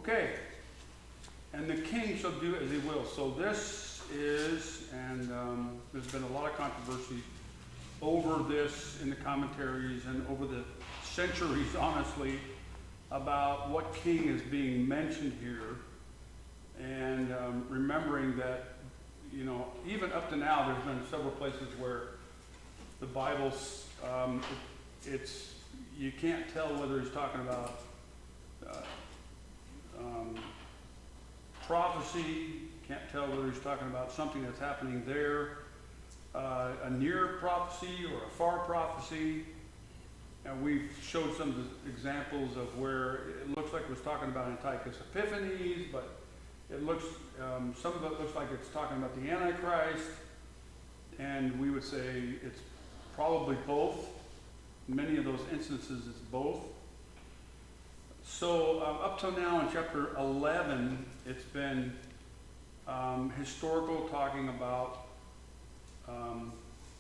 Okay. And the king shall do as he will. So this is, and there's been a lot of controversy over this in the commentaries and over the centuries, honestly, about what king is being mentioned here. And remembering that, you know, even up to now, there's been several places where the Bible's, it's, you can't tell whether he's talking about prophecy, can't tell whether he's talking about something that's happening there, a near prophecy or a far prophecy. And we've showed some examples of where it looks like it was talking about Antiochus Epiphanes, but it looks, some of it looks like it's talking about the Antichrist, and we would say it's probably both. In many of those instances, it's both. So up till now in chapter 11, it's been historical, talking about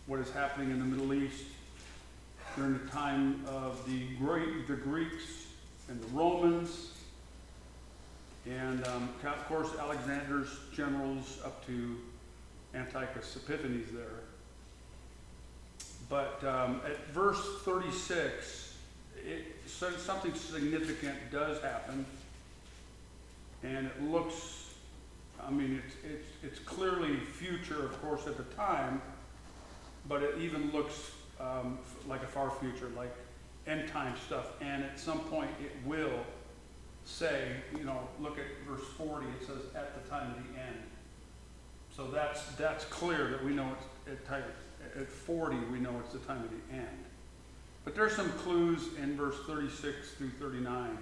what is happening in the Middle East during the time of the Greeks and the Romans, and of course Alexander's generals up to Antiochus Epiphanes there. But at verse 36, something significant does happen, and it looks, I mean, it's clearly future, of course, at the time, but it even looks like a far future, like end time stuff. And at some point it will say, you know, look at verse 40, it says at the time of the end. So that's clear that we know it's at 40, we know it's the time of the end. But there's some clues in verse 36 through 39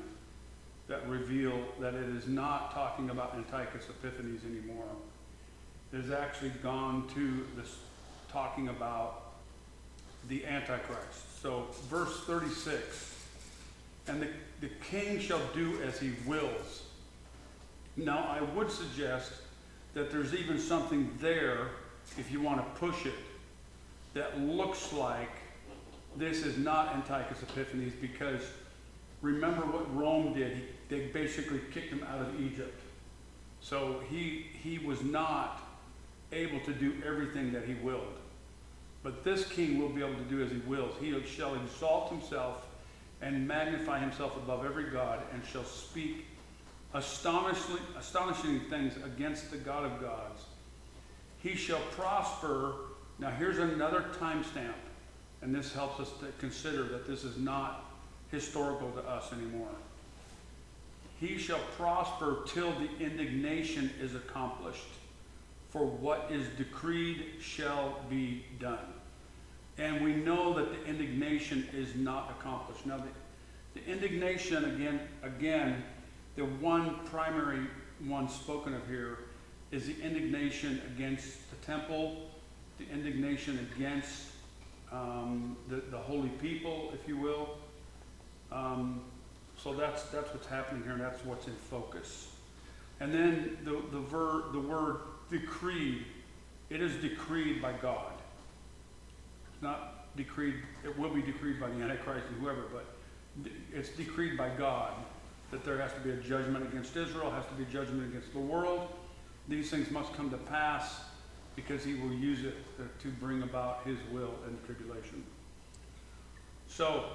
that reveal that it is not talking about Antiochus Epiphanes anymore. It has actually gone to this talking about the Antichrist. So verse 36, and the king shall do as he wills. Now I would suggest that there's even something there, if you want to push it, that looks like this is not Antiochus Epiphanes, because remember what Rome did. They basically kicked him out of Egypt. So he was not able to do everything that he willed. But this king will be able to do as he wills. He shall exalt himself and magnify himself above every god, and shall speak astonishing things against the God of gods. He shall prosper. Now here's another timestamp, and this helps us to consider that this is not historical to us anymore. He shall prosper till the indignation is accomplished, for what is decreed shall be done. And we know that the indignation is not accomplished. Now the indignation, again, the one primary one spoken of here is the indignation against the temple, the indignation against the holy people, if you will. So that's what's happening here, and that's what's in focus. And then the word decreed, it is decreed by God. It's not decreed, it will be decreed by the Antichrist and whoever, but it's decreed by God that there has to be a judgment against Israel, has to be a judgment against the world. These things must come to pass because he will use it to bring about his will in the tribulation. So,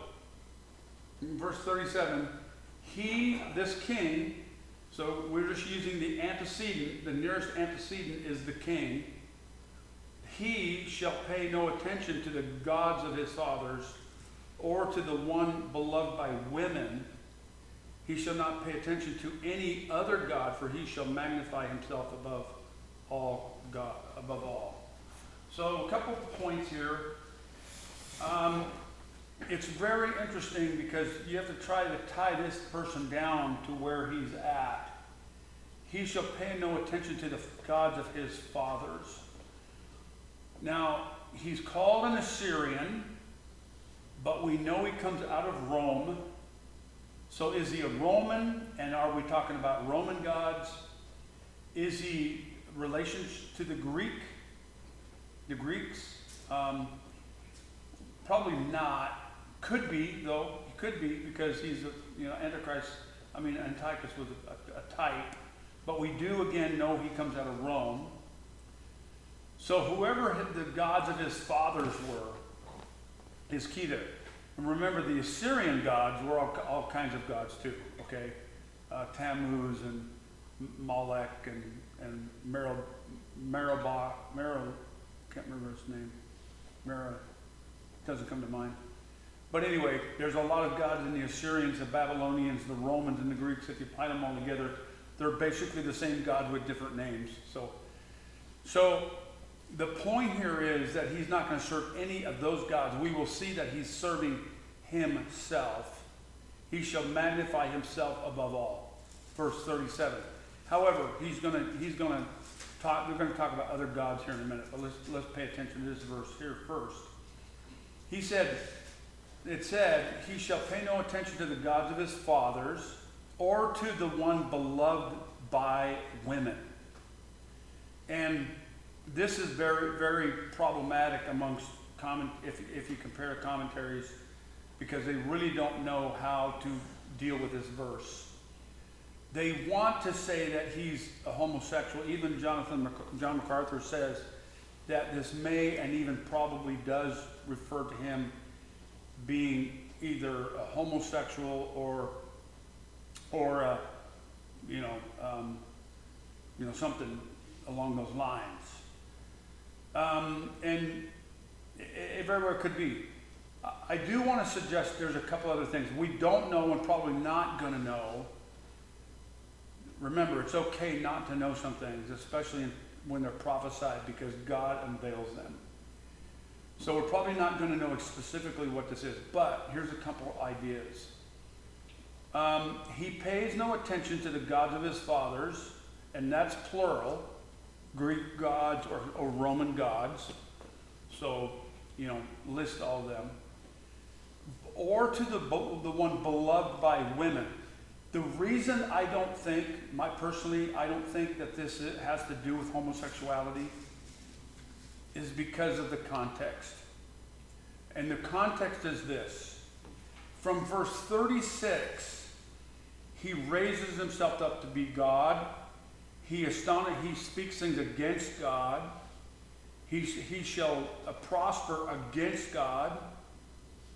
in verse 37, this king, so we're just using the antecedent, the nearest antecedent is the king. He shall pay no attention to the gods of his fathers, or to the one beloved by women. He shall not pay attention to any other god, for he shall magnify himself above all God, above all. So a couple points here. It's very interesting because you have to try to tie this person down to where he's at. He shall pay no attention to the gods of his fathers. Now, he's called an Assyrian, but we know he comes out of Rome. So is he a Roman? And are we talking about Roman gods? Is he relation to the Greeks? Probably not. Could be, though. He could be, because he's a Antichrist I mean, Antiochus was a type, but we do again know he comes out of Rome. So whoever the gods of his fathers were is key there. And remember, the Assyrian gods were all kinds of gods too, okay? Tammuz and Molech and Meribah, can't remember his name. Doesn't come to mind. But anyway, there's a lot of gods in the Assyrians, the Babylonians, the Romans, and the Greeks. If you pile them all together, they're basically the same gods with different names. So the point here is that he's not going to serve any of those gods. We will see that he's serving himself. He shall magnify himself above all. Verse 37. However, he's going to talk. We're going to talk about other gods here in a minute, but let's pay attention to this verse here first. It said, he shall pay no attention to the gods of his fathers, or to the one beloved by women. And this is very, very problematic amongst if you compare commentaries, because they really don't know how to deal with this verse. They want to say that he's a homosexual. Even John MacArthur says that this may and even probably does refer to him being either a homosexual or something along those lines. And it very well could be. I do want to suggest there's a couple other things we don't know and probably not going to know. Remember, it's okay not to know some things, especially when they're prophesied, because God unveils them. So we're probably not going to know specifically what this is, but here's a couple ideas. He pays no attention to the gods of his fathers, and that's plural, Greek gods or Roman gods. So, list all of them. Or to the one beloved by women. The reason I don't think that this has to do with homosexuality is because of the context. And the context is this. From verse 36, he raises himself up to be God. He speaks things against God. He shall prosper against God.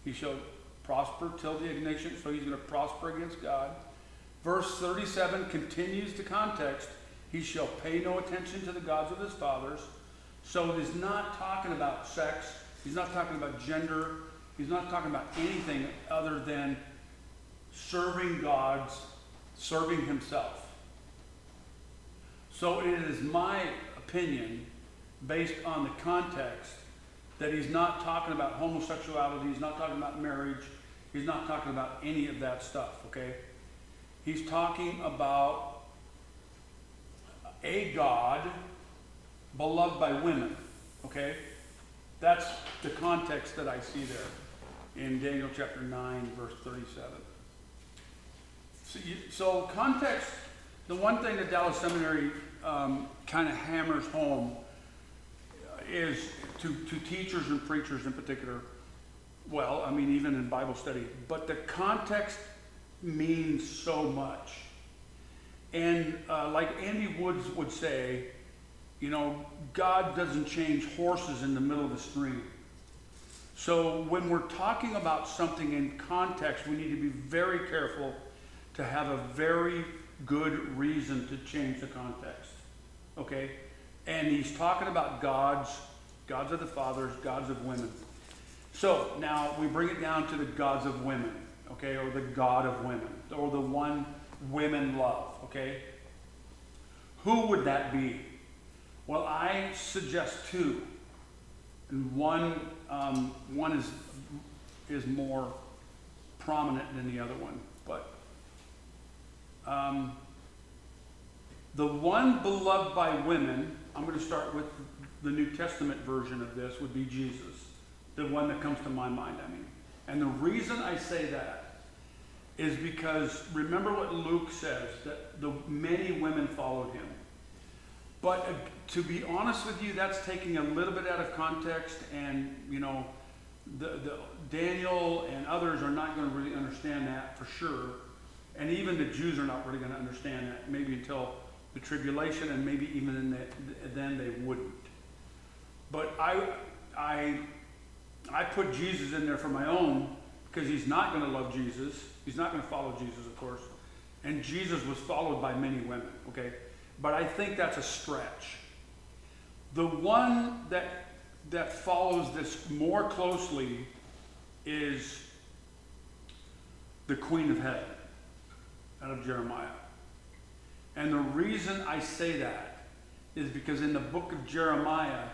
He shall prosper till the ignition, so he's going to prosper against God. Verse 37 continues the context. He shall pay no attention to the gods of his fathers. So it is not talking about sex. He's not talking about gender. He's not talking about anything other than serving gods, serving himself. So it is my opinion, based on the context, that he's not talking about homosexuality. He's not talking about marriage. He's not talking about any of that stuff, okay? He's talking about a God beloved by women, okay? That's the context that I see there in Daniel chapter 9, verse 37. So context, the one thing that Dallas Seminary kind of hammers home is to teachers and preachers in particular, well, I mean, even in Bible study, but the context means so much. And like Andy Woods would say, God doesn't change horses in the middle of the stream. So when we're talking about something in context, we need to be very careful to have a very good reason to change the context. Okay? And he's talking about gods of the fathers, gods of women. So now we bring it down to the gods of women, okay, or the God of women, or the one women love, okay? Who would that be? Well, I suggest two, and one is more prominent than the other one, but the one beloved by women, I'm going to start with the New Testament version of this, would be Jesus, the one that comes to my mind, I mean. And the reason I say that is because remember what Luke says, that the many women followed him. But to be honest with you, that's taking a little bit out of context, and the Daniel and others are not going to really understand that for sure. And even the Jews are not really going to understand that, maybe until the tribulation, and maybe even then they wouldn't. But I put Jesus in there for my own, because he's not going to love Jesus. He's not going to follow Jesus, of course. And Jesus was followed by many women, okay? But I think that's a stretch. The one that follows this more closely is the Queen of Heaven, out of Jeremiah. And the reason I say that is because in the book of Jeremiah,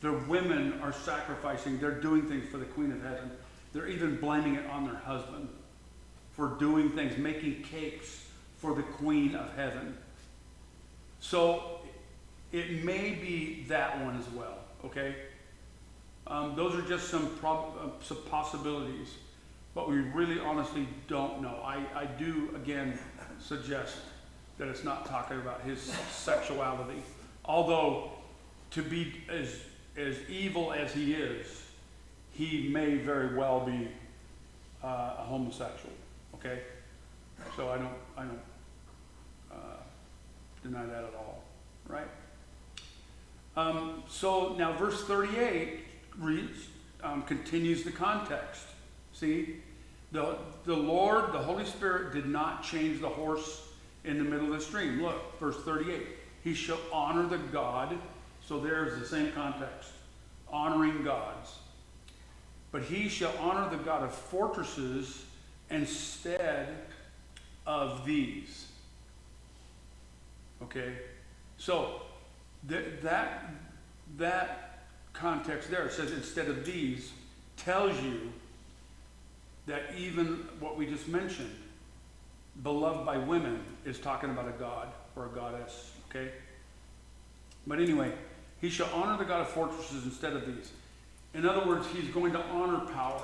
the women are sacrificing, they're doing things for the Queen of Heaven. They're even blaming it on their husband for doing things, making cakes for the Queen of Heaven. So it may be that one as well, okay? Those are just some possibilities, but we really honestly don't know. I do, again, suggest that it's not talking about his sexuality. Although, to be as evil as he is, he may very well be a homosexual, okay? So I don't deny that at all, right? So now verse 38 reads, continues the context. See, the Lord, the Holy Spirit, did not change the horse in the middle of the stream. Look, verse 38. He shall honor the God. So there's the same context. Honoring gods. But he shall honor the God of fortresses instead of these. Okay? So that context there, it says instead of these, tells you that even what we just mentioned, beloved by women, is talking about a god or a goddess, okay? But anyway, he shall honor the God of fortresses instead of these. In other words, he's going to honor power.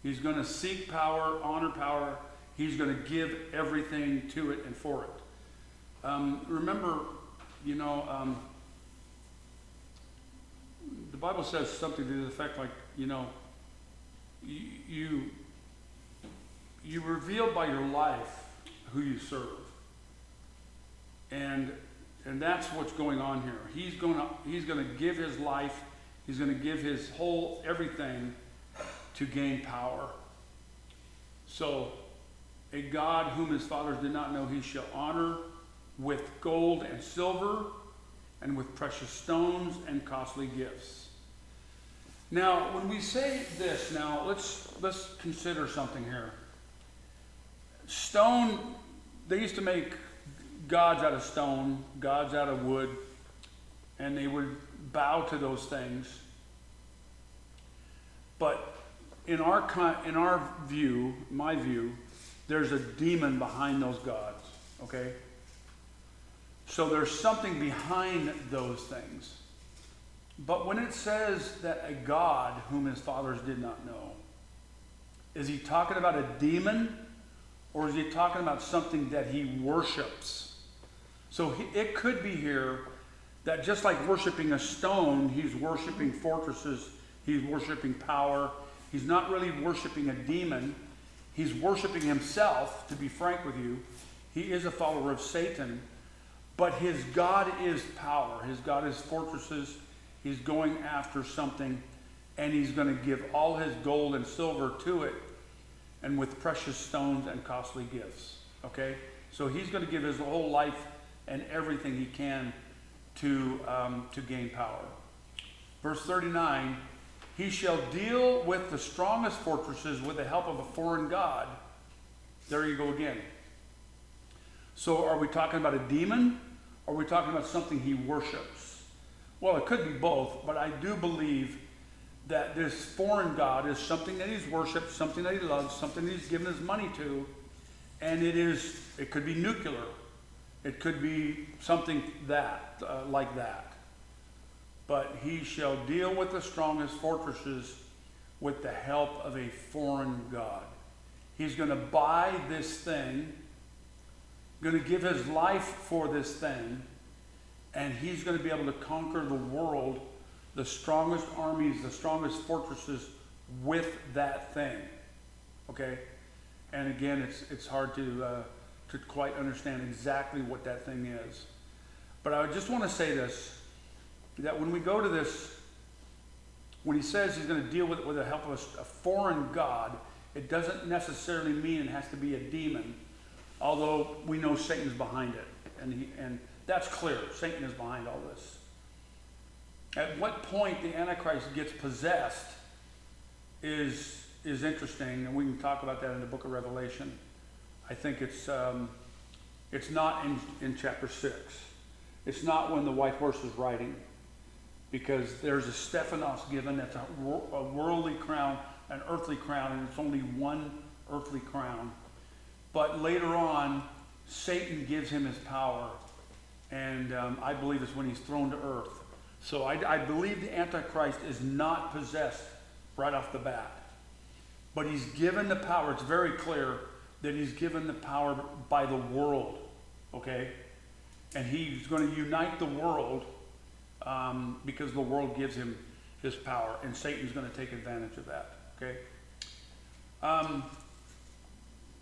He's going to seek power, honor power. He's going to give everything to it and for it. Remember, the Bible says something to the effect like, you reveal by your life who you serve. And that's what's going on here. He's going to give his life, he's going to give his whole everything to gain power. So, a God whom his fathers did not know, he shall honor with gold and silver and with precious stones and costly gifts. Now, when we say this, now let's consider something here. Stone, they used to make gods out of stone, gods out of wood, and they would bow to those things. But in our view, my view, there's a demon behind those gods, okay? So there's something behind those things. But when it says that a God whom his fathers did not know, is he talking about a demon, or is he talking about something that he worships? So it could be here that just like worshiping a stone, he's worshiping fortresses, he's worshiping power. He's not really worshiping a demon. He's worshiping himself, to be frank with you. He is a follower of Satan. But his God is power. His God is fortresses. He's going after something, and he's going to give all his gold and silver to it, and with precious stones and costly gifts. Okay? So he's going to give his whole life and everything he can to gain power. Verse 39, he shall deal with the strongest fortresses with the help of a foreign god. There you go again. So are we talking about a demon, or are we talking about something he worships? Well, it could be both, but I do believe that this foreign god is something that he's worshipped, something that he loves, something that he's given his money to, and it could be nuclear. It could be something like that. But he shall deal with the strongest fortresses with the help of a foreign god. He's going to buy this thing, going to give his life for this thing, and he's going to be able to conquer the world, the strongest armies, the strongest fortresses with that thing. Okay? And again, it's hard to quite understand exactly what that thing is. But I just want to say this, that when we go to this, when he says he's going to deal with it with the help of a foreign god, it doesn't necessarily mean it has to be a demon, although we know Satan's behind it. And that's clear. Satan is behind all this. At what point the Antichrist gets possessed is interesting, and we can talk about that in the book of Revelation. I think it's not in chapter 6. It's not when the white horse is riding, because there's a Stephanos given that's a worldly crown, an earthly crown, and it's only one earthly crown. But later on, Satan gives him his power, and I believe it's when he's thrown to earth. So I believe the Antichrist is not possessed right off the bat. But he's given the power. It's very clear that he's given the power by the world, okay? And he's going to unite the world because the world gives him his power, and Satan's going to take advantage of that, okay?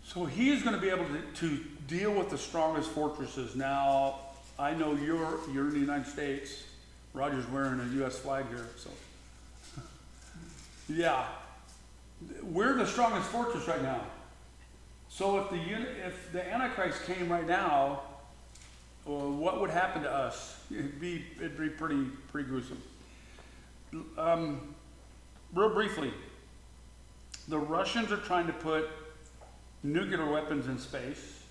So he is going to be able to deal with the strongest fortresses. Now, I know you're in the United States. Roger's wearing a U.S. flag here, so. Yeah. We're the strongest fortress right now. So if the Antichrist came right now, what would happen to us? It'd be pretty gruesome. Real briefly, the Russians are trying to put nuclear weapons in space.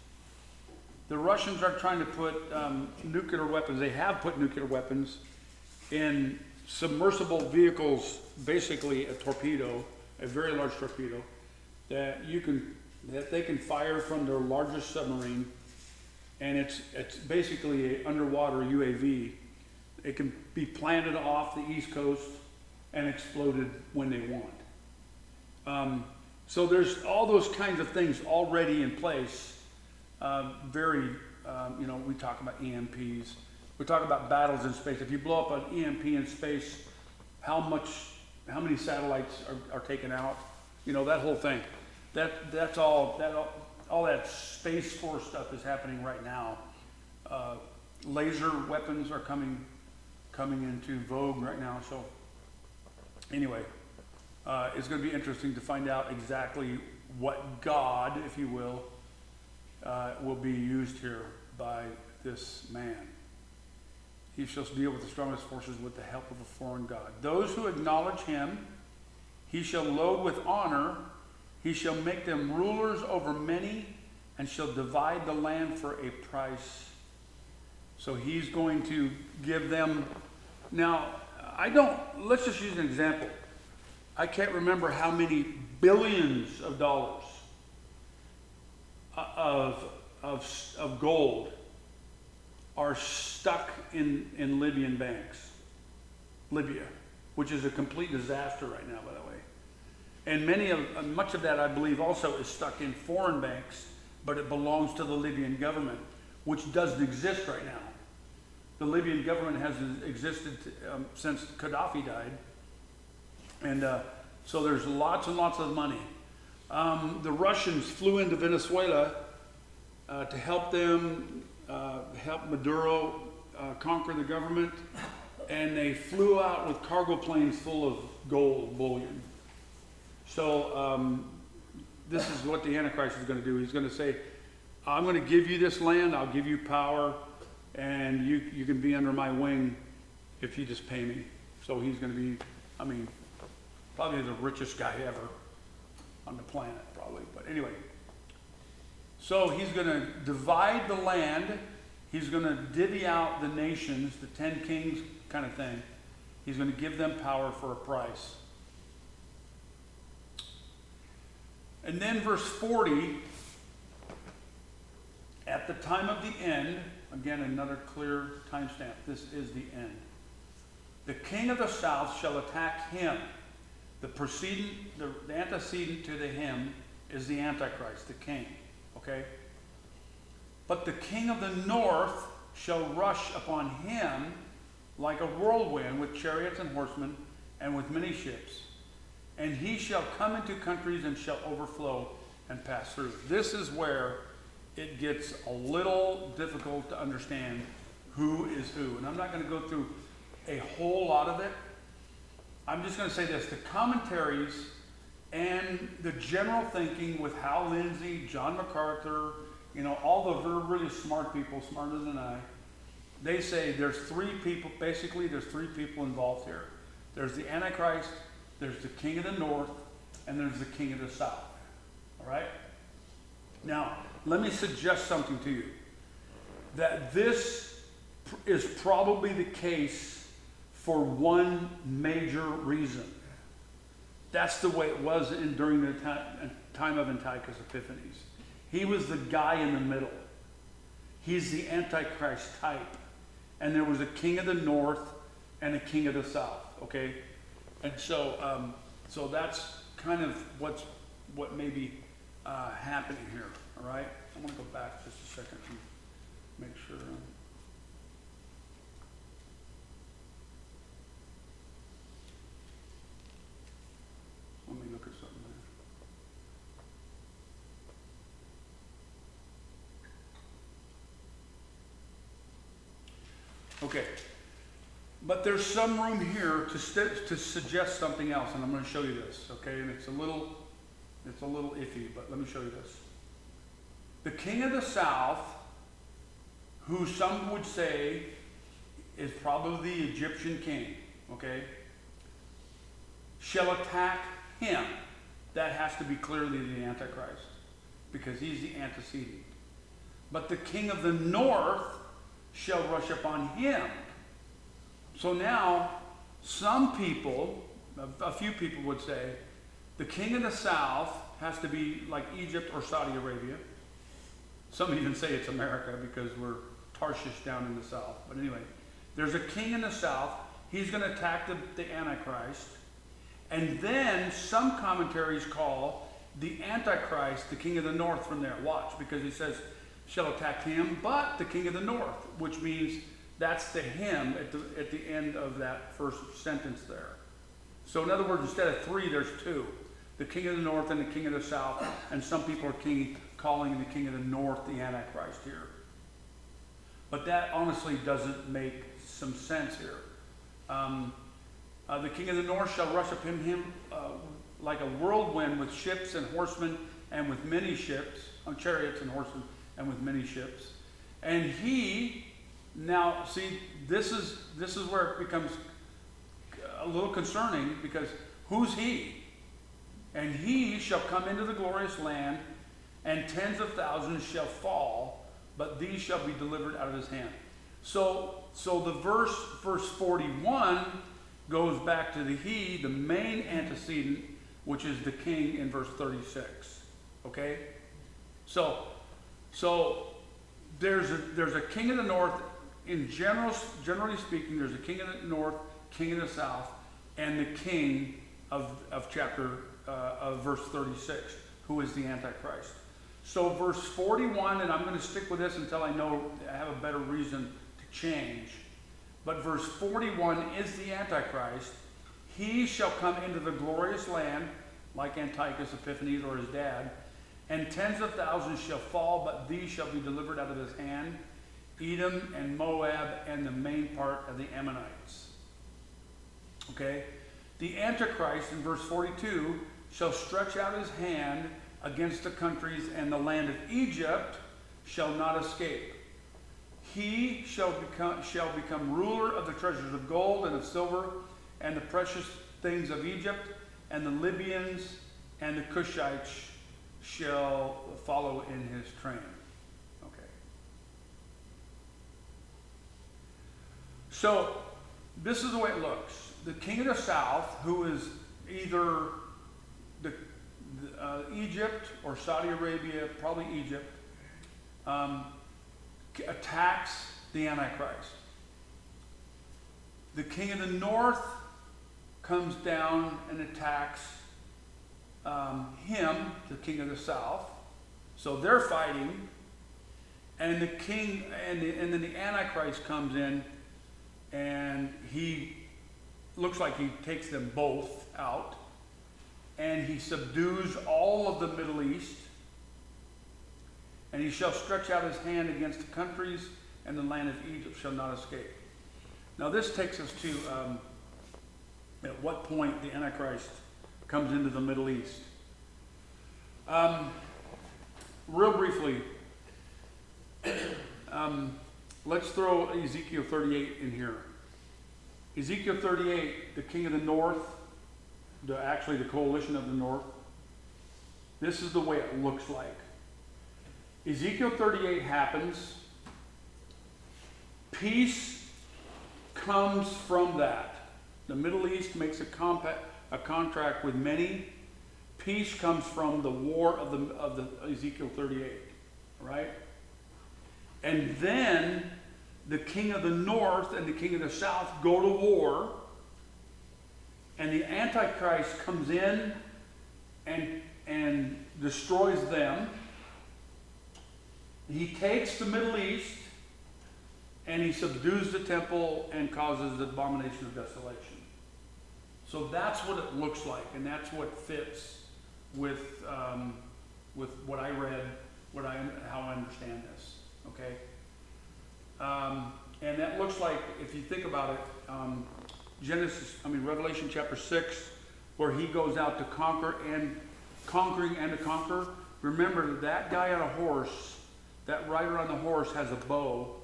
The Russians are trying to put nuclear weapons. They have put nuclear weapons in submersible vehicles, basically a torpedo, a very large torpedo, that they can fire from their largest submarine, and it's basically an underwater UAV. It can be planted off the East Coast and exploded when they want. So there's all those kinds of things already in place. We talk about EMPs. We talk about battles in space. If you blow up an EMP in space, how many satellites are taken out? That whole thing. That's all that Space Force stuff is happening right now. Laser weapons are coming into vogue right now. So anyway, it's going to be interesting to find out exactly what God, if you will be used here by this man. He shall deal with the strongest forces with the help of a foreign god. Those who acknowledge him, he shall load with honor. He shall make them rulers over many, and shall divide the land for a price. So he's going to give them. Now, let's just use an example. I can't remember how many billions of dollars of gold are stuck in Libyan banks. Libya, which is a complete disaster right now, by the way. And much of that, I believe, also is stuck in foreign banks, but it belongs to the Libyan government, which doesn't exist right now. The Libyan government hasn't existed since Gaddafi died. And so there's lots and lots of money. The Russians flew into Venezuela to help them, help Maduro conquer the government, and they flew out with cargo planes full of gold bullion. So this is what the Antichrist is going to do. He's going to say, I'm going to give you this land, I'll give you power, and you can be under my wing if you just pay me. So he's going to be, probably the richest guy ever on the planet, probably. But anyway, so he's going to divide the land. He's going to divvy out the nations, the 10 kings kind of thing. He's going to give them power for a price. And then verse 40, at the time of the end, again, another clear timestamp. This is the end. The king of the south shall attack him. The antecedent to the him is the Antichrist, the king. Okay? But the king of the north shall rush upon him like a whirlwind with chariots and horsemen and with many ships. And he shall come into countries and shall overflow, and pass through. This is where it gets a little difficult to understand who is who. And I'm not going to go through a whole lot of it. I'm just going to say this. The commentaries and the general thinking with Hal Lindsey, John MacArthur, all the really smart people, smarter than I, they say there's three people, basically there's three people involved here. There's the Antichrist, there's the king of the north, and there's the king of the south. All right? Now, let me suggest something to you. That this is probably the case for one major reason. That's the way it was during the time of Antiochus Epiphanes. He was the guy in the middle. He's the Antichrist type. And there was a king of the north and a king of the south, okay? And so so that's kind of what may be happening here, all right? I want to go back just a second and make sure. Let me look at something there. Okay. But there's some room here to suggest something else, and I'm going to show you this, okay? And it's a little iffy, but let me show you this. The king of the south, who some would say is probably the Egyptian king, okay, shall attack him. That has to be clearly the Antichrist, because he's the antecedent. But the king of the north shall rush upon him. So now, some people, a few people would say, the king of the south has to be like Egypt or Saudi Arabia. Some even say it's America because we're Tarshish down in the south. But anyway, there's a king in the south. He's going to attack the Antichrist. And then some commentaries call the Antichrist the king of the north from there. Watch, because he says, shall attack him, but the king of the north, which means that's the him at the end of that first sentence there. So in other words, instead of three, there's two. The king of the north and the king of the south. And some people are calling the king of the north the Antichrist here. But that honestly doesn't make some sense here. The king of the north shall rush upon him like a whirlwind with ships and horsemen and with many ships, chariots and horsemen and with many ships. And he, now see, this is where it becomes a little concerning, because who's he? And he shall come into the glorious land, and tens of thousands shall fall, but these shall be delivered out of his hand. So the verse 41 goes back to the main antecedent, which is the king in verse 36. Okay? So there's a king of the north. Generally speaking, there's a king of the north, king of the south, and the king of verse 36, who is the Antichrist. So verse 41, and I'm going to stick with this until I know I have a better reason to change. But verse 41 is the Antichrist. He shall come into the glorious land, like Antiochus Epiphanes or his dad, and tens of thousands shall fall, but these shall be delivered out of his hand, Edom and Moab and the main part of the Ammonites. Okay? The Antichrist, in verse 42, shall stretch out his hand against the countries, and the land of Egypt shall not escape. He shall become ruler of the treasures of gold and of silver and the precious things of Egypt, and the Libyans and the Cushites shall follow in his train. Okay. So this is the way it looks. The king of the south, who is either Egypt or Saudi Arabia, probably Egypt, attacks the Antichrist. The king of the north comes down and attacks him, the king of the south. So they're fighting, and the king and then the Antichrist comes in, and he looks like he takes them both out, and he subdues all of the Middle East, And he shall stretch out his hand against the countries, and the land of Egypt shall not escape. Now this takes us to at what point the Antichrist comes into the Middle East. Real briefly, let's throw Ezekiel 38 in here. Ezekiel 38, the king of the north, actually the coalition of the north, this is the way it looks like. Ezekiel 38 happens. Peace comes from that. The Middle East makes a contract with many. Peace comes from the war of the Ezekiel 38, right? And then the king of the north and the king of the south go to war, and the Antichrist comes in and destroys them. He takes the Middle East and he subdues the temple and causes the abomination of desolation. So that's what it looks like, and that's what fits with what I read, how I understand this. Okay, and that looks like, if you think about it, Revelation chapter 6, where he goes out to conquering and to conquer. Remember, that guy on a horse, that rider on the horse has a bow.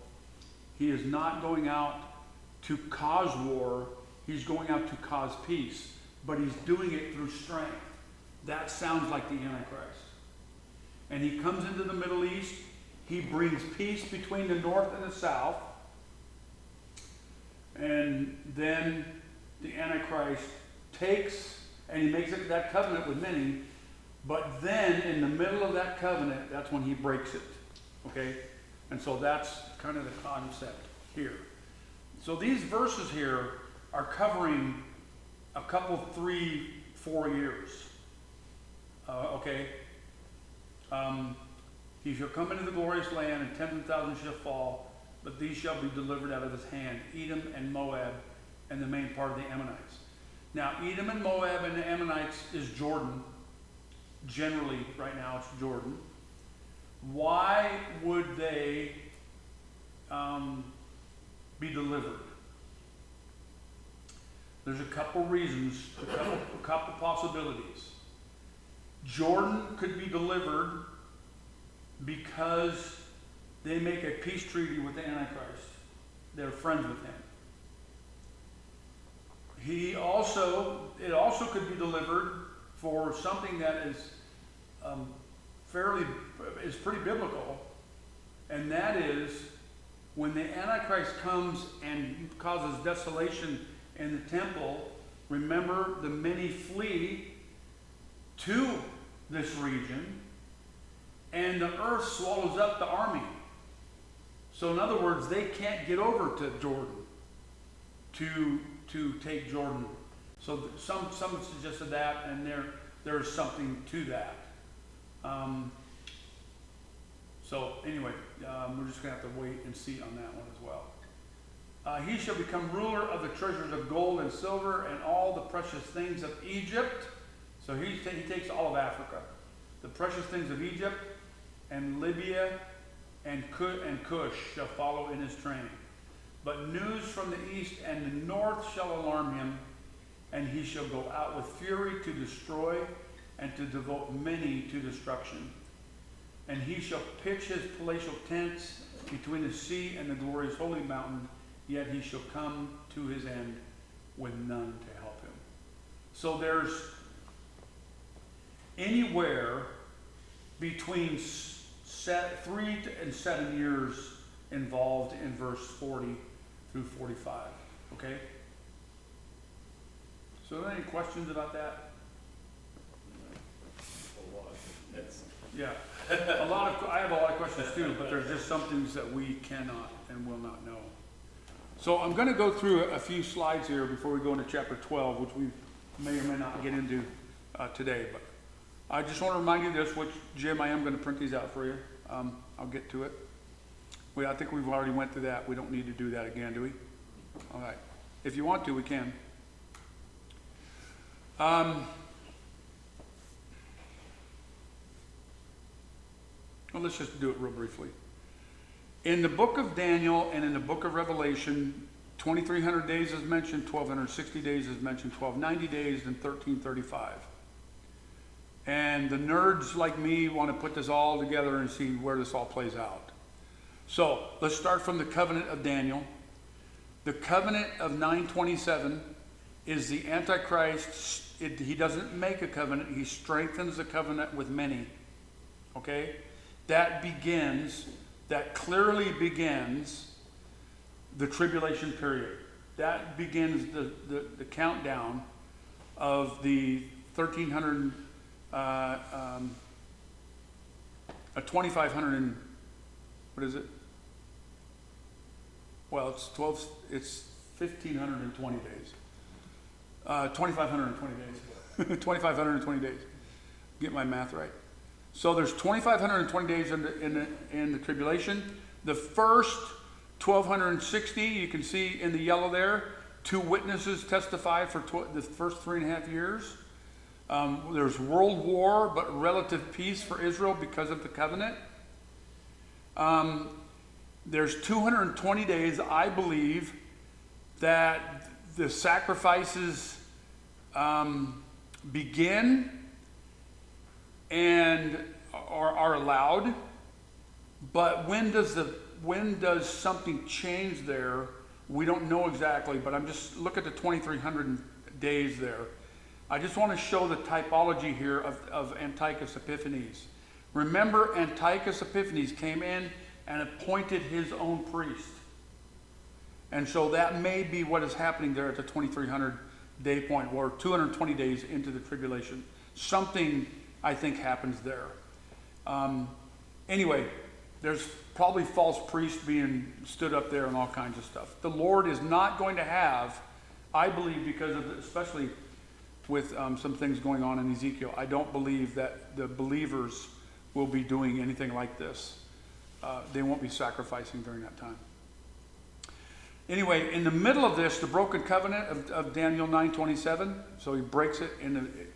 He is not going out to cause war. He's going out to cause peace, but he's doing it through strength. That sounds like the Antichrist. And he comes into the Middle East. He brings peace between the north and the south. And then the Antichrist takes, and he makes that covenant with many, but then in the middle of that covenant, that's when he breaks it. Okay? And so that's kind of the concept here. So these verses here are covering a couple, 3, 4 years. Okay? He shall come into the glorious land, and 10,000 shall fall, but these shall be delivered out of his hand, Edom and Moab, and the main part of the Ammonites. Now, Edom and Moab and the Ammonites is Jordan. Generally, right now, it's Jordan. Why would they be delivered? There's a couple reasons, a couple possibilities. Jordan could be delivered because they make a peace treaty with the Antichrist. They're friends with him. It also could be delivered for something that is pretty biblical, and that is when the Antichrist comes and causes desolation in the temple. Remember, the many flee to this region, and the earth swallows up the army. So in other words, they can't get over to Jordan to take Jordan. So some suggested that, and there's something to that. So anyway, we're just going to have to wait and see on that one as well. He shall become ruler of the treasures of gold and silver and all the precious things of Egypt. So he takes all of Africa. The precious things of Egypt and Libya and Cush shall follow in his train. But news from the east and the north shall alarm him, and he shall go out with fury to destroy and to devote many to destruction. And he shall pitch his palatial tents between the sea and the glorious holy mountain, yet he shall come to his end with none to help him. So there's anywhere between 3 and 7 years involved in verse 40 through 45. Okay? So any questions about that? Yeah. I have a lot of questions too, but there's just some things that we cannot and will not know. So I'm going to go through a few slides here before we go into chapter 12, which we may or may not get into today. But I just want to remind you this, which, Jim, I am going to print these out for you. I'll get to it. I think we've already went through that. We don't need to do that again, do we? All right. If you want to, we can. Well, let's just do it real briefly. In the book of Daniel and in the book of Revelation, 2,300 days is mentioned, 1,260 days is mentioned, 1,290 days, and 1,335. And the nerds like me want to put this all together and see where this all plays out. So let's start from the covenant of Daniel. The covenant of 927 is the Antichrist. He doesn't make a covenant. He strengthens the covenant with many. Okay? That clearly begins the tribulation period. That begins the countdown of the 1,300, 2,500 and, what is it? Well, it's 1,520 days. 2,520 days. 2,520 days. Get my math right. So there's 2,520 days in the tribulation. The first 1,260, you can see in the yellow there, 2 witnesses testify for the first 3.5 years. There's world war, but relative peace for Israel because of the covenant. There's 220 days, I believe, that the sacrifices begin and are allowed. But when does something change there? We don't know exactly, but I'm just look at the 2,300 days there. I just want to show the typology here of Antiochus Epiphanes. Remember, Antiochus Epiphanes came in and appointed his own priest. And so that may be what is happening there at the 2,300 day point, or 220 days into the tribulation. Something, I think, happens there. Anyway, there's probably false priests being stood up there and all kinds of stuff. The Lord is not going to have, I believe, because of especially with some things going on in Ezekiel, I don't believe that the believers will be doing anything like this. They won't be sacrificing during that time. Anyway, in the middle of this, the broken covenant of Daniel 9:27, so he breaks it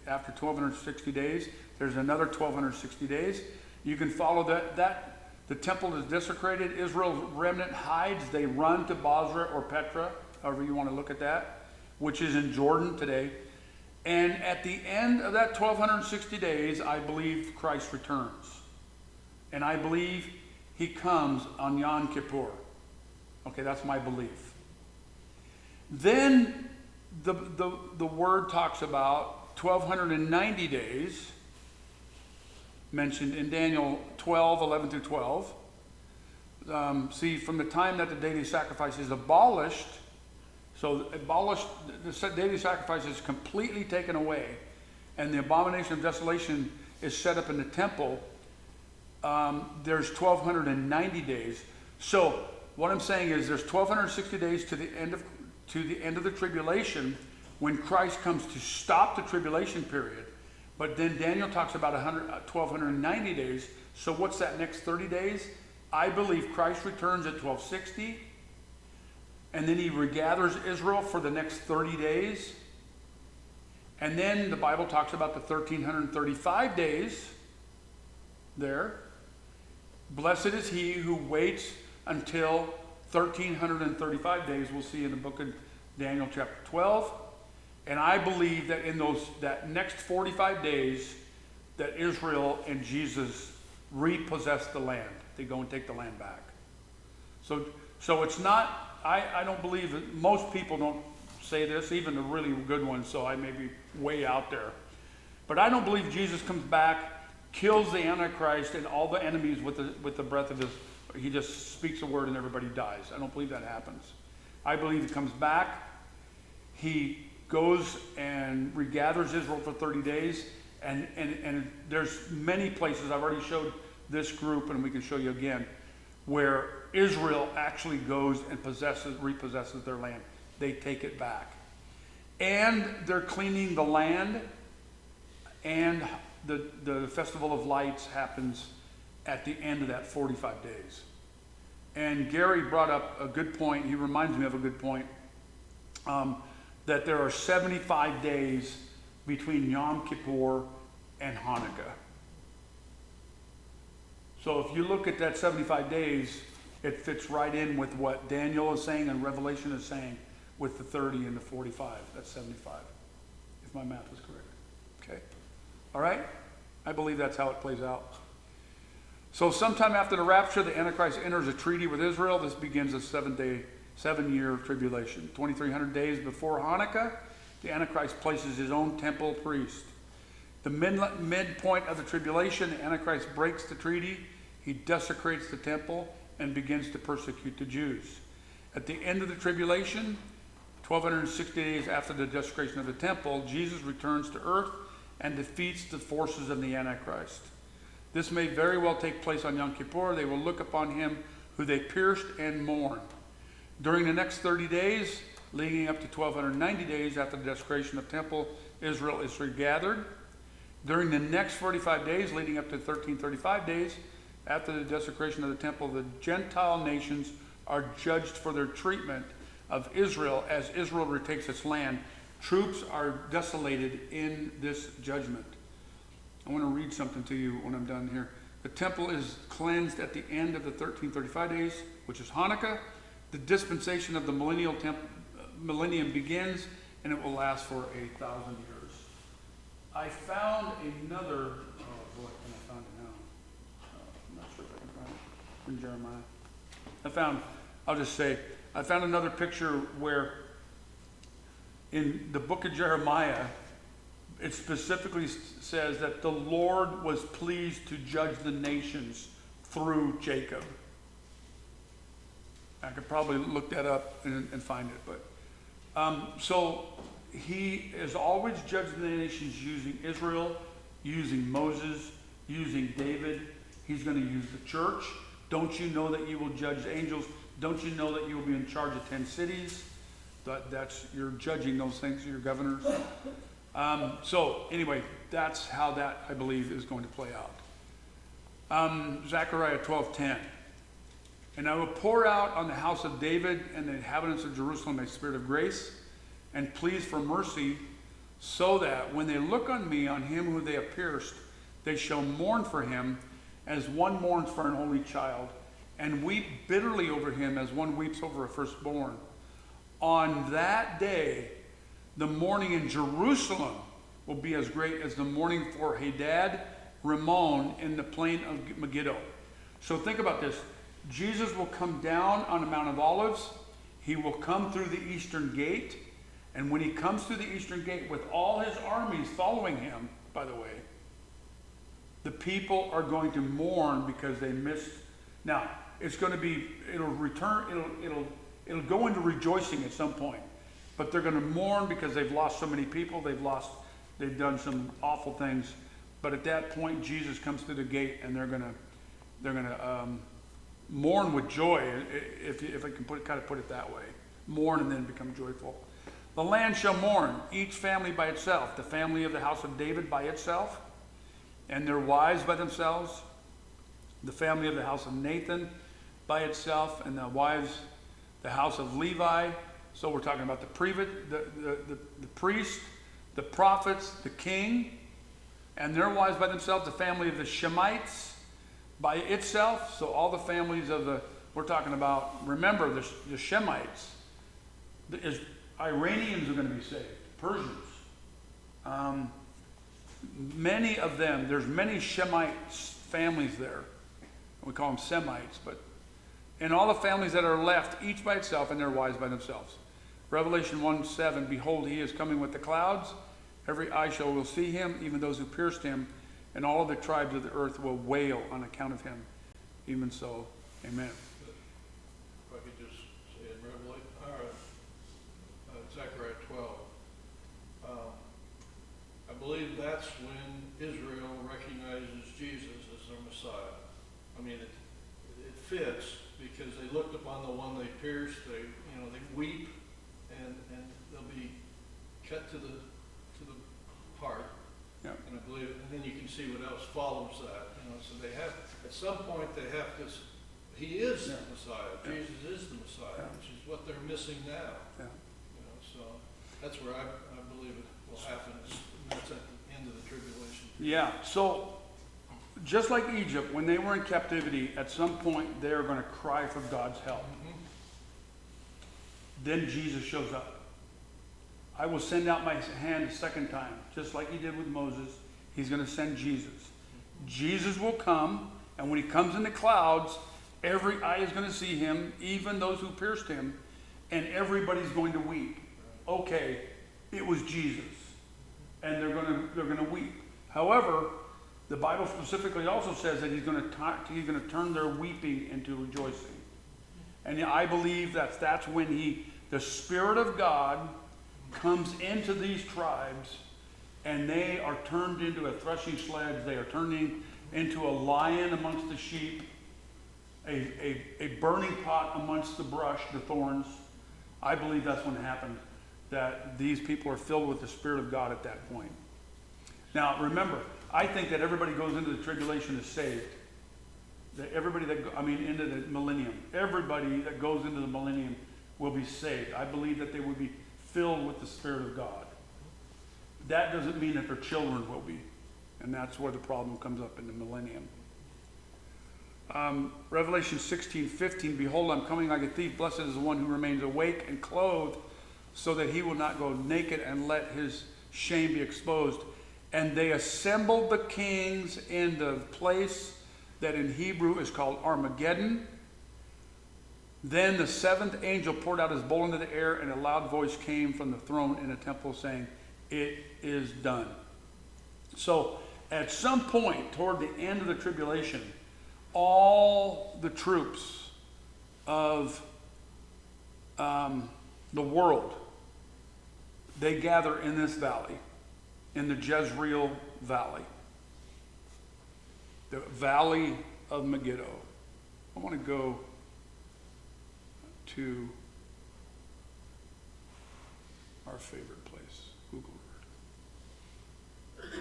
after 1,260 days. There's another 1,260 days. You can follow that. The temple is desecrated. Israel's remnant hides. They run to Bozrah or Petra, however you want to look at that, which is in Jordan today. And at the end of that 1,260 days, I believe Christ returns. And I believe he comes on Yom Kippur. Okay, that's my belief. Then the word talks about 1,290 days, mentioned in Daniel 12:11 through 12. See, from the time that the daily sacrifice is abolished, so abolished, the daily sacrifice is completely taken away, and the abomination of desolation is set up in the temple. There's 1,290 days. So what I'm saying is there's 1,260 days to the end of the tribulation, when Christ comes to stop the tribulation period. But then Daniel talks about 1,290 days. So what's that next 30 days? I believe Christ returns at 1,260, and then he regathers Israel for the next 30 days. And then the Bible talks about the 1,335 days there. Blessed is he who waits until 1,335 days, we'll see in the book of Daniel chapter 12. And I believe that in that next 45 days that Israel and Jesus repossess the land. They go and take the land back. So it's not, I don't believe that, most people don't say this, even the really good ones, so I may be way out there. But I don't believe Jesus comes back, kills the Antichrist and all the enemies with the breath of his, he just speaks a word and everybody dies. I don't believe that happens. I believe he comes back, he goes and regathers Israel for 30 days, and there's many places, I've already showed this group, and we can show you again, where Israel actually goes and repossesses their land. They take it back. And they're cleaning the land, and the Festival of Lights happens at the end of that 45 days. And Gary brought up a good point. He reminds me of a good point, that there are 75 days between Yom Kippur and Hanukkah. So if you look at that 75 days, it fits right in with what Daniel is saying and Revelation is saying with the 30 and the 45. That's 75, if my math is correct. Okay? All right? I believe that's how it plays out. So sometime after the rapture, the Antichrist enters a treaty with Israel. This begins a 7-year tribulation. 2,300 days before Hanukkah, the Antichrist places his own temple priest. The midpoint of the tribulation, the Antichrist breaks the treaty. He desecrates the temple and begins to persecute the Jews. At the end of the tribulation, 1,260 days after the desecration of the temple, Jesus returns to earth and defeats the forces of the Antichrist. This may very well take place on Yom Kippur. They will look upon him who they pierced and mourn. During the next 30 days, leading up to 1,290 days after the desecration of the temple, Israel is regathered. During the next 45 days, leading up to 1335 days, after the desecration of the temple, the Gentile nations are judged for their treatment of Israel as Israel retakes its land. Troops are desolated in this judgment. I want to read something to you when I'm done here. The temple is cleansed at the end of the 1335 days, which is Hanukkah. The dispensation of the millennium begins, and it will last for 1,000 years. I found another, oh boy, can I find it now? I'm not sure if I can find it in Jeremiah. I found another picture where in the book of Jeremiah, it specifically says that the Lord was pleased to judge the nations through Jacob. I could probably look that up and find it, but so he has always judged the nations using Israel, using Moses, using David. He's going to use the church. Don't you know that you will judge angels? Don't you know that you will be in charge of 10 cities? You're judging those things, your governors. So anyway, that's how that, I believe, is going to play out. Zechariah 12:10. And I will pour out on the house of David and the inhabitants of Jerusalem a spirit of grace and pleas for mercy, so that when they look on me, on him who they have pierced, they shall mourn for him as one mourns for an only child, and weep bitterly over him as one weeps over a firstborn. On that day, the mourning in Jerusalem will be as great as the mourning for Hadad, Rimmon in the plain of Megiddo. So think about this. Jesus will come down on the Mount of Olives. He will come through the eastern gate. And when he comes through the eastern gate with all his armies following him, by the way, the people are going to mourn because they missed. Now, it's going to be, it'll go into rejoicing at some point. But they're going to mourn because they've lost so many people. They've done some awful things. But at that point, Jesus comes through the gate, and they're going to mourn with joy, if I can put it that way. Mourn and then become joyful. The land shall mourn, each family by itself, the family of the house of David by itself, and their wives by themselves, the family of the house of Nathan by itself, and the wives, the house of Levi. So we're talking about the priest, the prophets, the king, and their wives by themselves, the family of the Shemites by itself. So all the families we're talking about, remember the Shemites, Iranians are going to be saved, Persians. Many of them, there's many Shemite families there. We call them Semites, and all the families that are left, each by itself, and their wives by themselves. Revelation 1:7, behold, he is coming with the clouds. Every eye will see him, even those who pierced him, and all of the tribes of the earth will wail on account of him. Even so, amen. If I could just say in Revelation, Zechariah 12, I believe that's when Israel recognizes Jesus as their Messiah. I mean, it fits because they looked upon the one they pierced. They weep, and they'll be cut to the heart. Yeah. And I believe, and then you can see what else follows that. So they have, at some point, they have to. He is the Messiah. Yeah. Jesus is the Messiah, which is what they're missing now. Yeah. So that's where I believe it will happen. That's at the end of the tribulation. Yeah. So just like Egypt, when they were in captivity, at some point they are going to cry for God's help. Then Jesus shows up. I will send out my hand a second time, just like he did with Moses. He's going to send Jesus. Jesus will come, and when he comes in the clouds, every eye is going to see him, even those who pierced him, and everybody's going to weep. Okay, it was Jesus. And they're going to weep. However, the Bible specifically also says that he's going to turn their weeping into rejoicing. And I believe that's when the Spirit of God comes into these tribes, and they are turned into a threshing sledge. They are turning into a lion amongst the sheep, a burning pot amongst the brush, the thorns. I believe that's when it happened, that these people are filled with the Spirit of God at that point. Now, remember, I think that everybody goes into the tribulation is saved. That everybody into the millennium, everybody that goes into the millennium will be saved. I believe that they will be filled with the Spirit of God. That doesn't mean that their children will be. And that's where the problem comes up in the millennium. Revelation 16:15, behold, I'm coming like a thief. Blessed is the one who remains awake and clothed, so that he will not go naked and let his shame be exposed. And they assembled the kings in the place that in Hebrew is called Armageddon. Then the seventh angel poured out his bowl into the air, and a loud voice came from the throne in the temple saying, it is done. So at some point toward the end of the tribulation, all the troops of the world, they gather in this valley, in the Jezreel Valley, the Valley of Megiddo. I want to go to our favorite place, Google Earth.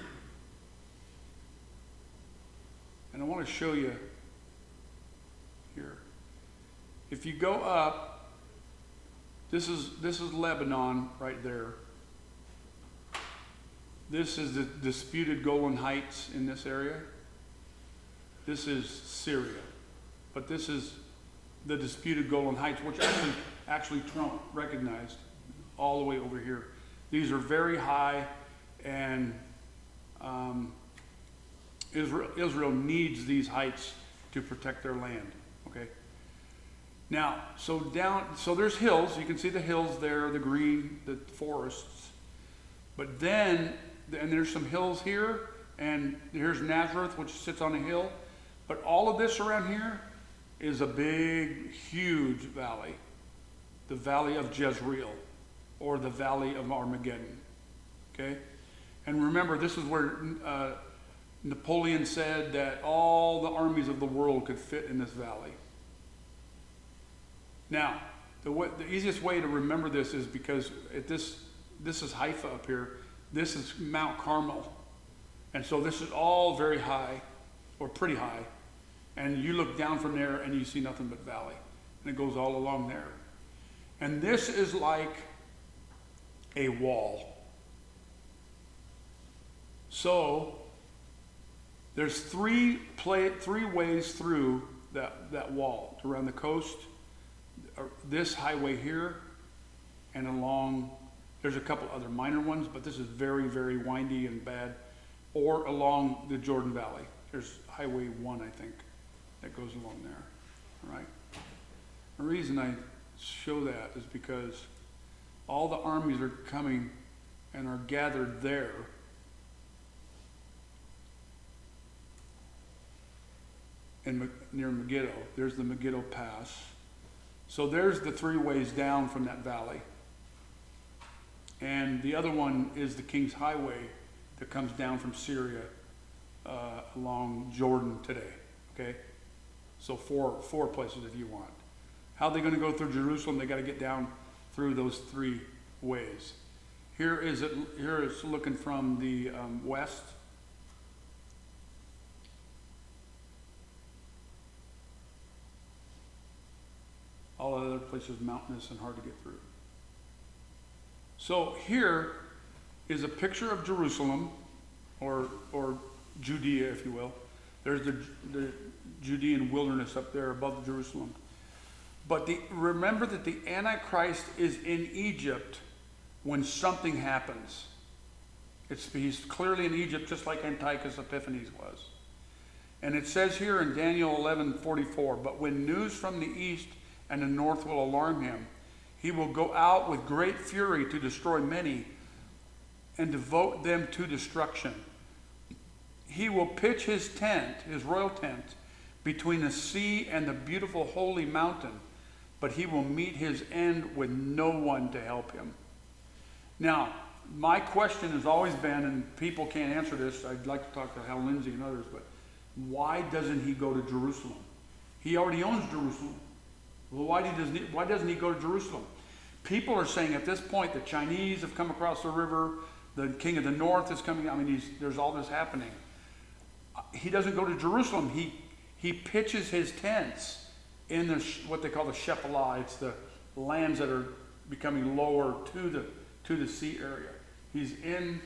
And I want to show you here. If you go up, this is Lebanon right there. This is the disputed Golan Heights in this area. This is Syria. But this is the disputed Golan Heights, which actually Trump recognized all the way over here. These are very high, and Israel needs these heights to protect their land. Okay. Now, so there's hills. You can see the hills there, the green, the forests. But then, and there's some hills here, and here's Nazareth, which sits on a hill. But all of this around here is a big, huge valley. The Valley of Jezreel, or the Valley of Armageddon. Okay? And remember, this is where Napoleon said that all the armies of the world could fit in this valley. Now, the easiest way to remember this is because this is Haifa up here. This is Mount Carmel. And so this is all very high, or pretty high. And you look down from there and you see nothing but valley. And it goes all along there. And this is like a wall. So there's three ways through that wall, around the coast, this highway here, and along, there's a couple other minor ones, but this is very, very windy and bad, or along the Jordan Valley. There's Highway 1, I think, that goes along there, all right? The reason I show that is because all the armies are coming and are gathered there. Near Megiddo. There's the Megiddo Pass. So there's the three ways down from that valley. And the other one is the King's Highway that comes down from Syria along Jordan today. Okay? So four places if you want. How are they going to go through Jerusalem? They got to get down through those three ways. Here it's looking from the west. All other places mountainous and hard to get through. So here is a picture of Jerusalem, or Judea, if you will. There's the Judean wilderness up there above Jerusalem. But remember that the Antichrist is in Egypt when something happens. He's clearly in Egypt, just like Antiochus Epiphanes was. And it says here in Daniel 11:44, but when news from the east and the north will alarm him, he will go out with great fury to destroy many and devote them to destruction. He will pitch his tent, his royal tent, between the sea and the beautiful holy mountain, but he will meet his end with no one to help him. Now, my question has always been, and people can't answer this, I'd like to talk to Hal Lindsey and others, but why doesn't he go to Jerusalem? He already owns Jerusalem. Well, why doesn't he go to Jerusalem? People are saying at this point the Chinese have come across the river, the king of the north is coming. I mean, there's all this happening. He doesn't go to Jerusalem. He pitches his tents in what they call the Shephelah. It's the lands that are becoming lower to the sea area. He's in,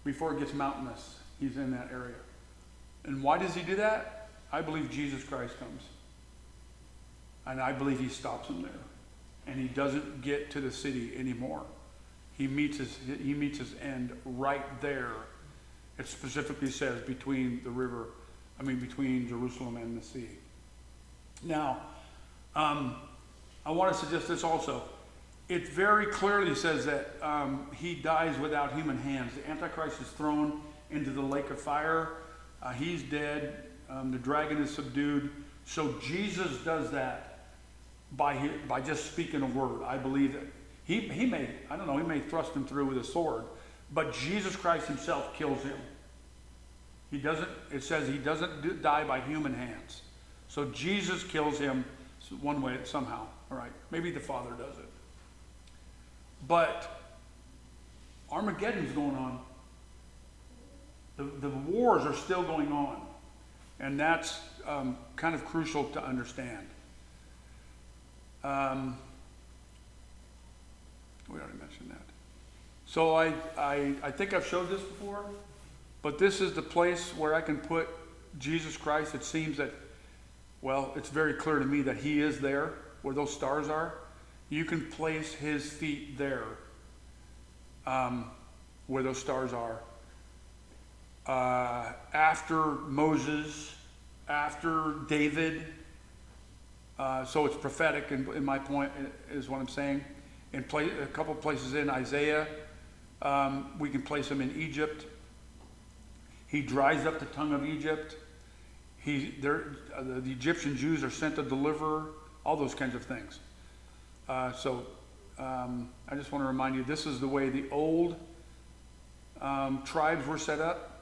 before it gets mountainous, he's in that area. And why does he do that? I believe Jesus Christ comes. And I believe he stops him there. And he doesn't get to the city anymore. He meets his end right there. It specifically says between Jerusalem and the sea. Now, I want to suggest this also. It very clearly says that he dies without human hands. The Antichrist is thrown into the lake of fire. He's dead. The dragon is subdued. So Jesus does that by just speaking a word. I believe that he may thrust him through with a sword, but Jesus Christ himself kills him. It says he doesn't die by human hands. So Jesus kills him one way somehow. All right, maybe the Father does it. But Armageddon's going on. The wars are still going on. And that's kind of crucial to understand. We already mentioned that. So I think I've showed this before, but this is the place where I can put Jesus Christ. It seems that, well, it's very clear to me that he is there, where those stars are. You can place his feet there, where those stars are. After Moses, after David. So it's prophetic, in my point, is what I'm saying. In a couple places in Isaiah, we can place him in Egypt. He dries up the tongue of Egypt. The Egyptian Jews are sent to deliver, all those kinds of things. I just want to remind you, this is the way the old tribes were set up.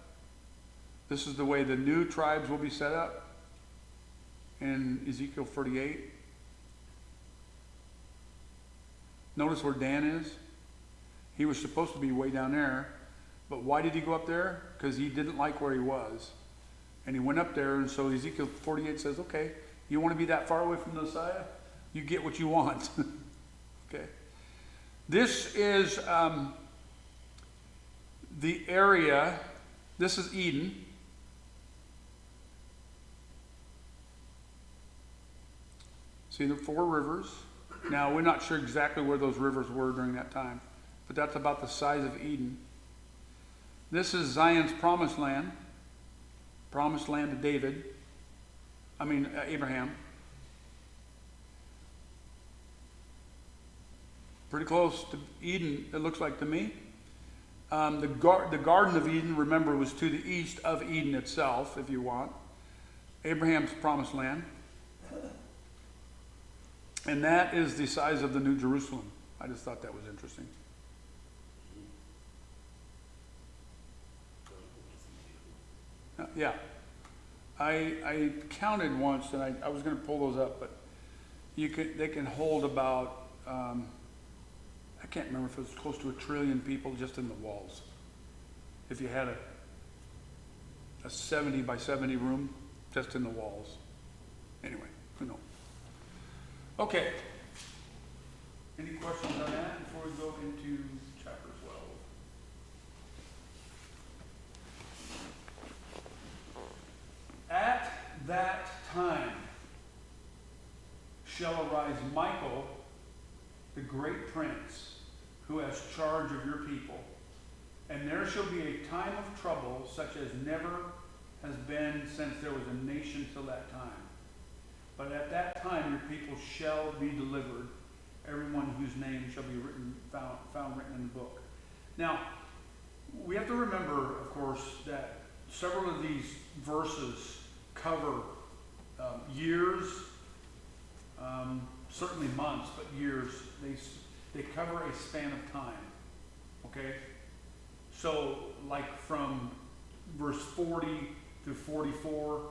This is the way the new tribes will be set up in Ezekiel 38. Notice where Dan is. He was supposed to be way down there, but why did he go up there? Because he didn't like where he was. And he went up there, and so Ezekiel 48 says, okay, you want to be that far away from the Messiah? You get what you want. Okay. This is the area, this is Eden. See the 4 rivers. Now, we're not sure exactly where those rivers were during that time, but that's about the size of Eden. This is Zion's promised land to David. Abraham. Pretty close to Eden, it looks like to me. The Garden of Eden, remember, was to the east of Eden itself, if you want. Abraham's promised land. And that is the size of the New Jerusalem. I just thought that was interesting. Yeah. I counted once, and I was going to pull those up, but they can hold about, I can't remember if it was close to 1 trillion people just in the walls. If you had a 70 by 70 room just in the walls. Anyway, who knows? Okay. Any questions on that before we go into chapter 12? At shall arise Michael, the great prince, who has charge of your people. And there shall be a time of trouble such as never has been since there was a nation till that time. But at that time your people shall be delivered, everyone whose name shall be found written in the book. Now, we have to remember, of course, that several of these verses cover years, certainly months, but years. They cover a span of time. Okay? So, like from verse 40 through 44,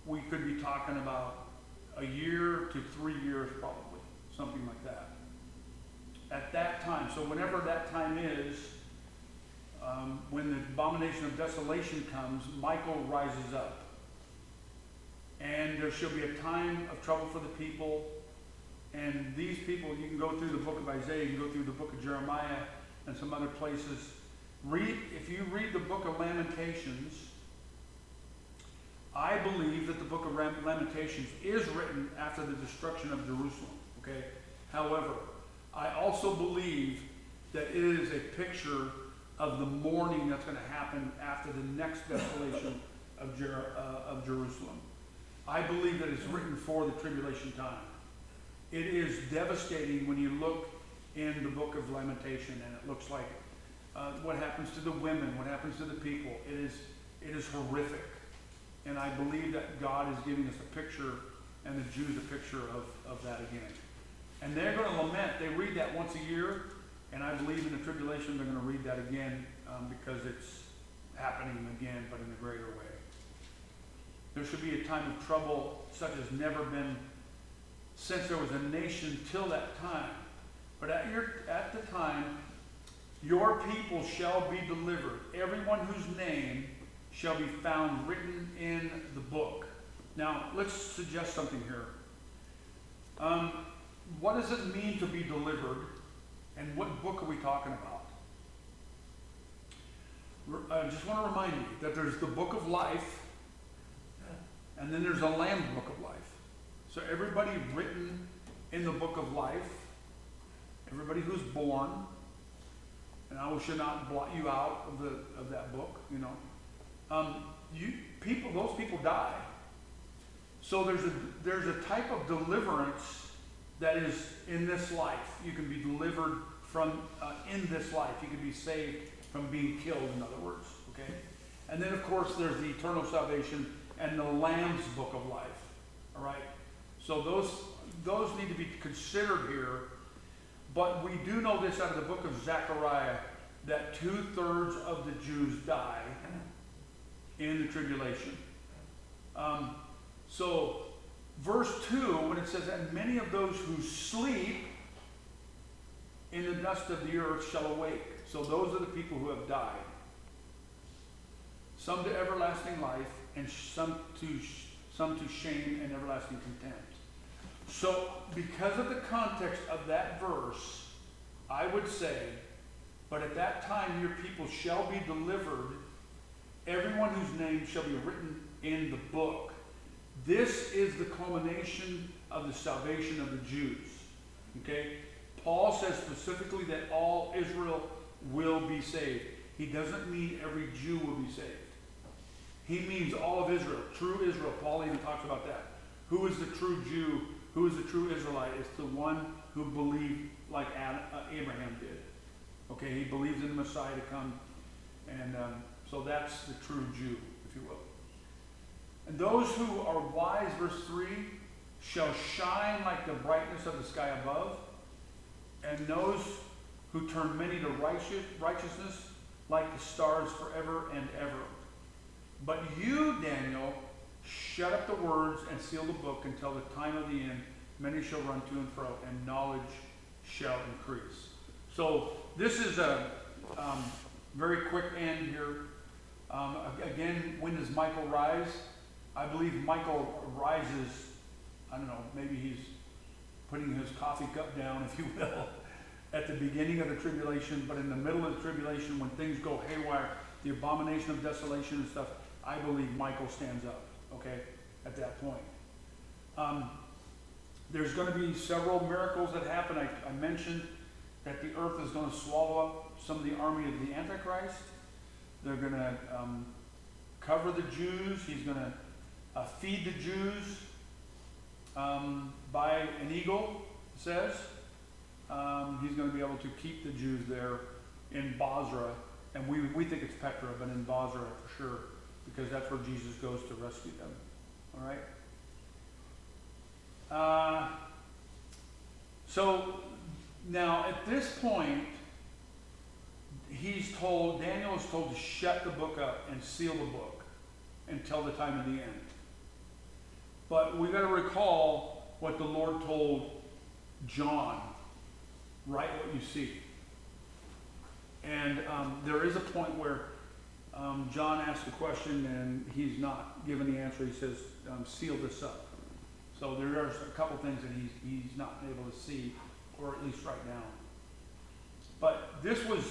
we could be talking about a year to 3 years probably, something like that. At that time, so whenever that time is, when the abomination of desolation comes, Michael rises up. And there shall be a time of trouble for the people. And these people, you can go through the book of Isaiah, you can go through the book of Jeremiah and some other places. If you read the book of Lamentations, I believe that the book of Lamentations is written after the destruction of Jerusalem. Okay? However, I also believe that it is a picture of the mourning that's going to happen after the next desolation of Jerusalem. I believe that it's written for the tribulation time. It is devastating when you look in the book of Lamentation, and it looks like what happens to the women, what happens to the people. It is horrific. And I believe that God is giving us a picture, and the Jews a picture of that again. And they're going to lament. They read that once a year, and I believe in the tribulation they're going to read that again because it's happening again, but in a greater way. There should be a time of trouble such as never been since there was a nation till that time. But at the time, your people shall be delivered, everyone whose name shall be found written in the book. Now, let's suggest something here. What does it mean to be delivered, and what book are we talking about? I just want to remind you that there's the book of life, and then there's a Lamb's book of life. So everybody written in the book of life, everybody who's born, and I should not blot you out of that book, you know. Those people die. So there's a type of deliverance that is in this life. You can be delivered from in this life. You can be saved from being killed, in other words. Okay? And then, of course, there's the eternal salvation and the Lamb's book of life. All right? So those need to be considered here. But we do know this out of the book of Zechariah, that 2/3 of the Jews die in the tribulation. So verse 2, when it says, and many of those who sleep in the dust of the earth shall awake. So those are the people who have died. Some to everlasting life, and some to shame and everlasting contempt. So because of the context of that verse, I would say, but at that time your people shall be delivered, everyone whose name shall be written in the book. This is the culmination of the salvation of the Jews. Okay? Paul says specifically that all Israel will be saved. He doesn't mean every Jew will be saved. He means all of Israel, true Israel. Paul even talks about that. Who is the true Jew? Who is the true Israelite? It's the one who believed like Abraham did. Okay, he believes in the Messiah to come. And so that's the true Jew, if you will. And those who are wise, verse 3, shall shine like the brightness of the sky above. And those who turn many to righteousness like the stars forever and ever. But you, Daniel, shut up the words and seal the book until the time of the end. Many shall run to and fro, and knowledge shall increase. So this is a very quick end here. Again, when does Michael rise? I believe Michael rises, I don't know, maybe he's putting his coffee cup down, if you will, at the beginning of the tribulation, but in the middle of the tribulation, when things go haywire, the abomination of desolation and stuff, I believe Michael stands up, okay, at that point. There's going to be several miracles that happen. I mentioned that the earth is going to swallow up some of the army of the Antichrist. They're going to cover the Jews. He's going to feed the Jews by an eagle, it says. He's going to be able to keep the Jews there in Basra. And we think it's Petra, but in Basra for sure, because that's where Jesus goes to rescue them. All right? So now at this point, Daniel is told to shut the book up and seal the book until the time of the end. But we got to recall what the Lord told John, write what you see. And there is a point where John asks a question and he's not given the answer. He says, seal this up. So there are a couple things that he's not able to see, or at least right now. But this was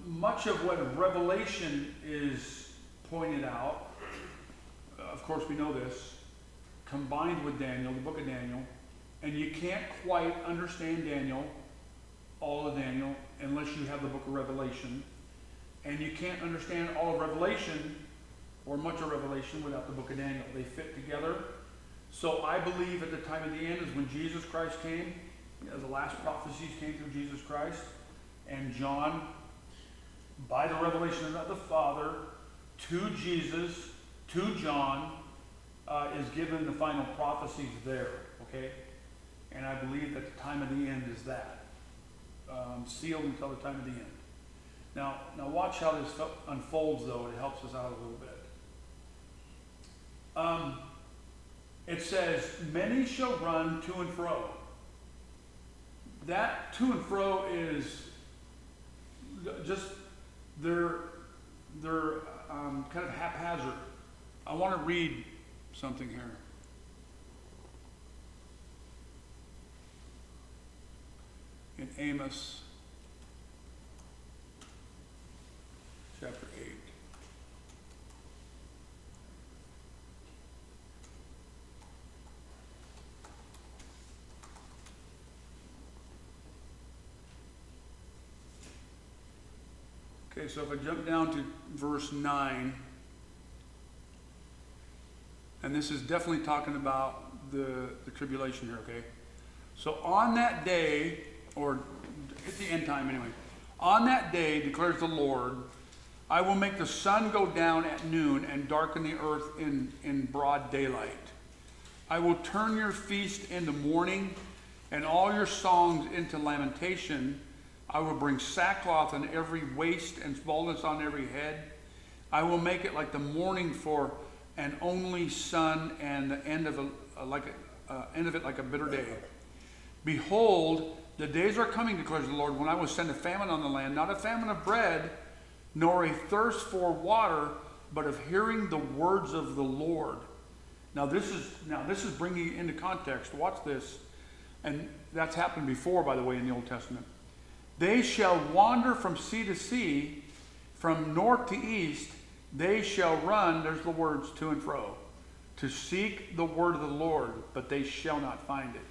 much of what Revelation is pointed out. Of course, we know this, combined with Daniel, the book of Daniel. And you can't quite understand Daniel, all of Daniel, unless you have the book of Revelation. And you can't understand all of Revelation, or much of Revelation, without the book of Daniel. They fit together. So I believe at the time of the end is when Jesus Christ came. The last prophecies came through Jesus Christ. And John, by the revelation of the Father, to Jesus, to John, is given the final prophecies there. Okay? And I believe that the time of the end is that. Sealed until the time of the end. Now watch how this unfolds, though. It helps us out a little bit. It says, many shall run to and fro. That to and fro is just, they're kind of haphazard. I want to read something here. In Amos chapter 8. Okay, so if I jump down to verse 9, and this is definitely talking about the tribulation here, okay? So on that day, or at the end time anyway, on that day, declares the Lord, I will make the sun go down at noon and darken the earth in broad daylight. I will turn your feast into mourning and all your songs into lamentation. I will bring sackcloth on every waist and baldness on every head. I will make it like the mourning for an only son, and the end of it like a bitter day. Behold, the days are coming, declares the Lord, when I will send a famine on the land, not a famine of bread, nor a thirst for water, but of hearing the words of the Lord. Now this is bringing it into context. Watch this, and that's happened before, by the way, in the Old Testament. They shall wander from sea to sea, from north to east. They shall run, there's the words, to and fro, to seek the word of the Lord, but they shall not find it.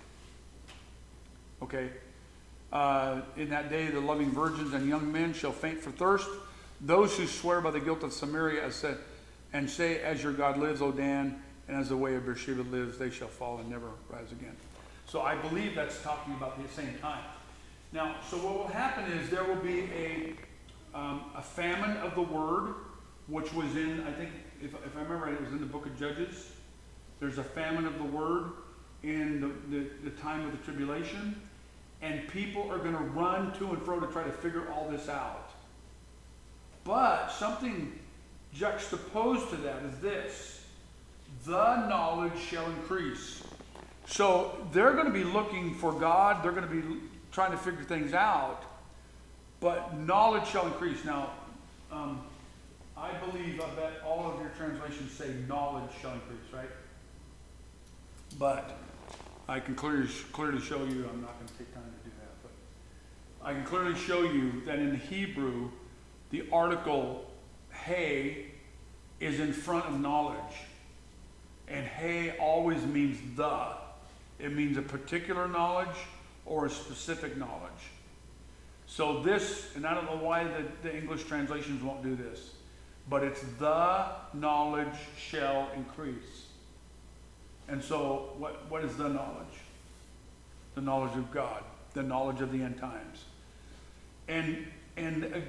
Okay? In that day, the loving virgins and young men shall faint for thirst. Those who swear by the guilt of Samaria and say, as your God lives, O Dan, and as the way of Beersheba lives, they shall fall and never rise again. So I believe that's talking about the same time. Now, so what will happen is there will be a famine of the word, which was in, I think, if I remember right, it was in the book of Judges. There's a famine of the word in the time of the tribulation, and people are going to run to and fro to try to figure all this out. But something juxtaposed to that is this: the knowledge shall increase. So they're going to be looking for God. They're going to be trying to figure things out, but knowledge shall increase. Now, I bet all of your translations say knowledge shall increase, right? But I can clearly show you, I'm not going to take time to do that, but I can clearly show you that in Hebrew, the article hey is in front of knowledge. And hey always means the. It means a particular knowledge or a specific knowledge. So this, and I don't know why the English translations won't do this, but it's the knowledge shall increase. And so what is the knowledge? The knowledge of God, the knowledge of the end times. And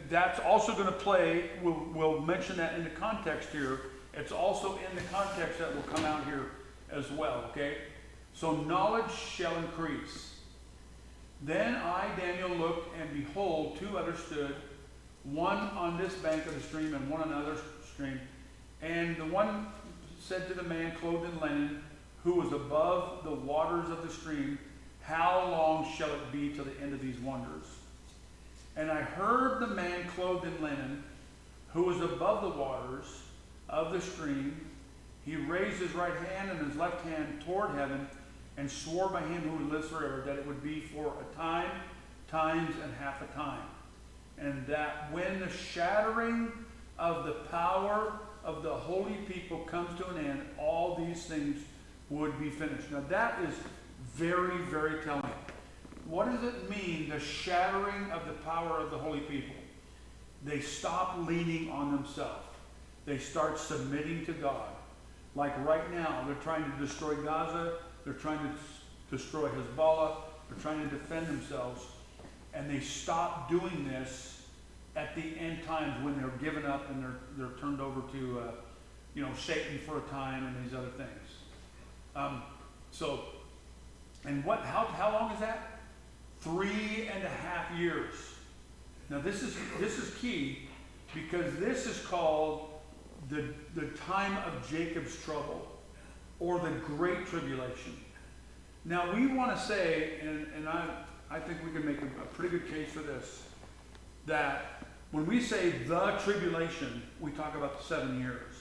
that's also going to play, we'll mention that in the context here. It's also in the context that will come out here as well, okay? So knowledge shall increase. Then I, Daniel, looked, and behold, two others stood, one on this bank of the stream and one on the other stream. And the one said to the man clothed in linen, who was above the waters of the stream, how long shall it be till the end of these wonders? And I heard the man clothed in linen, who was above the waters of the stream. He raised his right hand and his left hand toward heaven, and swore by him who lives forever that it would be for a time, times, and half a time. And that when the shattering of the power of the holy people comes to an end, all these things would be finished. Now that is very, very telling. What does it mean, the shattering of the power of the holy people? They stop leaning on themselves. They start submitting to God. Like right now, they're trying to destroy Gaza. They're trying to destroy Hezbollah. They're trying to defend themselves. And they stop doing this at the end times when they're given up and they're turned over to Satan for a time and these other things. How long is that? 3.5 years. Now this is key, because this is called the time of Jacob's trouble, or the Great Tribulation. Now we want to say, and I think we can make a pretty good case for this, that when we say the tribulation, we talk about the 7 years.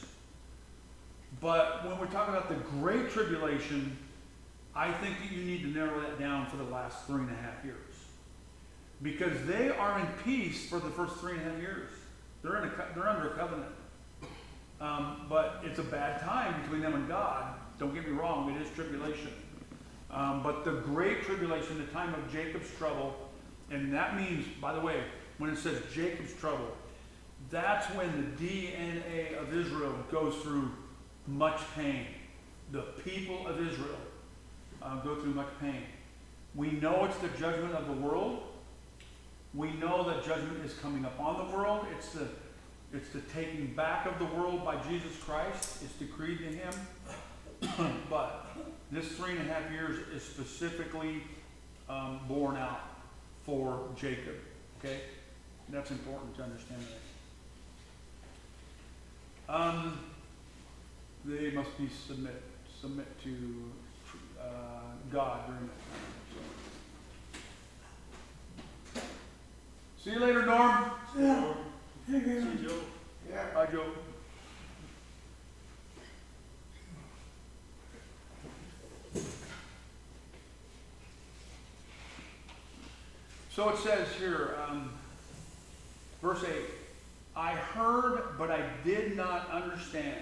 But when we're talking about the Great Tribulation, I think that you need to narrow that down for the last 3.5 years. Because they are in peace for the first 3.5 years. They're under a covenant. But it's a bad time between them and God. Don't get me wrong, it is tribulation. But the Great Tribulation, the time of Jacob's trouble, and that means, by the way, when it says Jacob's trouble, that's when the DNA of Israel goes through much pain. The people of Israel go through much pain. We know it's the judgment of the world. We know that judgment is coming upon the world. It's the taking back of the world by Jesus Christ. It's decreed in him. But this 3.5 years is specifically borne out for Jacob. Okay? That's important to understand that. They must be submit to God during that time. So. See you later, Norm. Yeah. See you, Joe. Yeah. Bye, Joe. So it says here, verse 8, I heard, but I did not understand.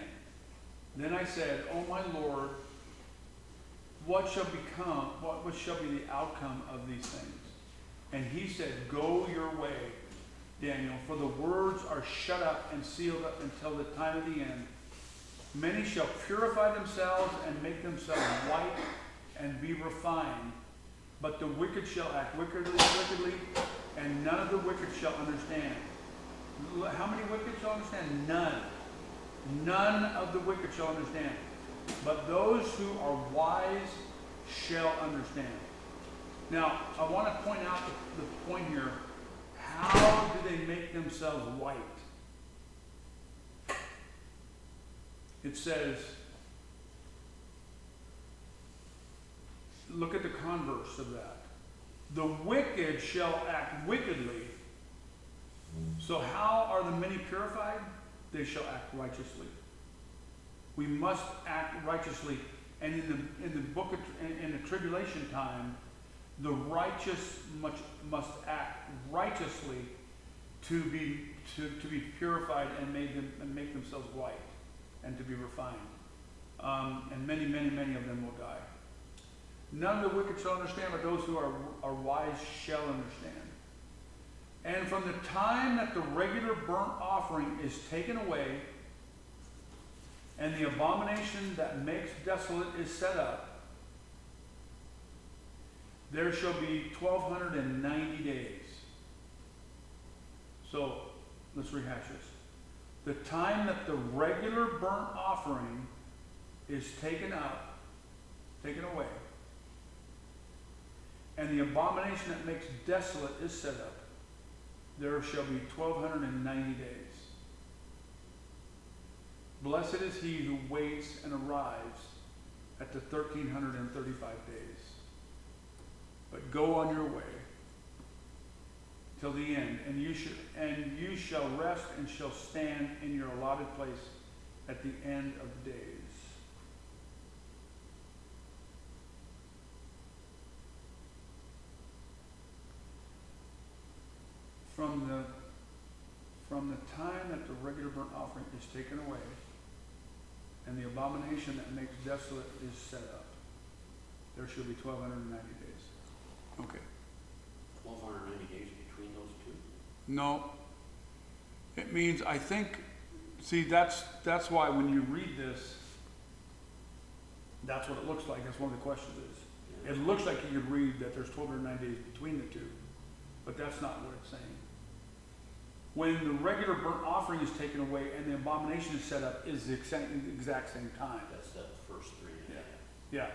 Then I said, O my Lord, what shall be the outcome of these things? And he said, go your way, Daniel, for the words are shut up and sealed up until the time of the end. Many shall purify themselves and make themselves white and be refined. But the wicked shall act wickedly, and none of the wicked shall understand. How many wicked shall understand? None. None of the wicked shall understand. But those who are wise shall understand. Now, I want to point out the point here. How do they make themselves white? It says, look at the converse of that. The wicked shall act wickedly. So how are the many purified? They shall act righteously. We must act righteously. And in the tribulation time, the righteous must act righteously to be purified and make themselves white and to be refined. and many, many, many of them will die. None of the wicked shall understand, but those who are wise shall understand. And from the time that the regular burnt offering is taken away, and the abomination that makes desolate is set up, there shall be 1,290 days. So, let's rehash this. The time that the regular burnt offering is taken away, and the abomination that makes desolate is set up, there shall be 1,290 days. Blessed is he who waits and arrives at the 1,335 days. But go on your way till the end, and you shall rest and shall stand in your allotted place at the end of the days. From the time that the regular burnt offering is taken away, and the abomination that makes desolate is set up, there shall be 1,290 days. Okay. 1,290 days between those two? No. It means, I think, see, that's why when you read this, that's what it looks like. That's one of the questions is. It looks like you could read that there's 1,290 days between the two, but that's not what it's saying. When the regular burnt offering is taken away and the abomination is set up is the exact same time. That's that first 3.5. Yeah.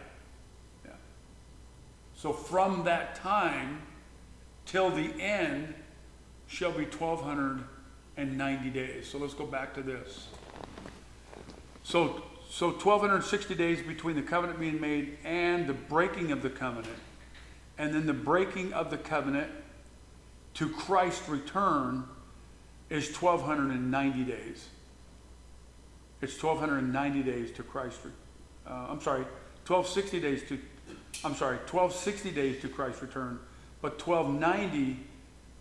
So from that time till the end shall be 1,290 days. So let's go back to this. So 1,260 days between the covenant being made and the breaking of the covenant. And then the breaking of the covenant to Christ's return is 1,290 days. It's 1,290 days to Christ's 1,260 days to Christ's return, but 1,290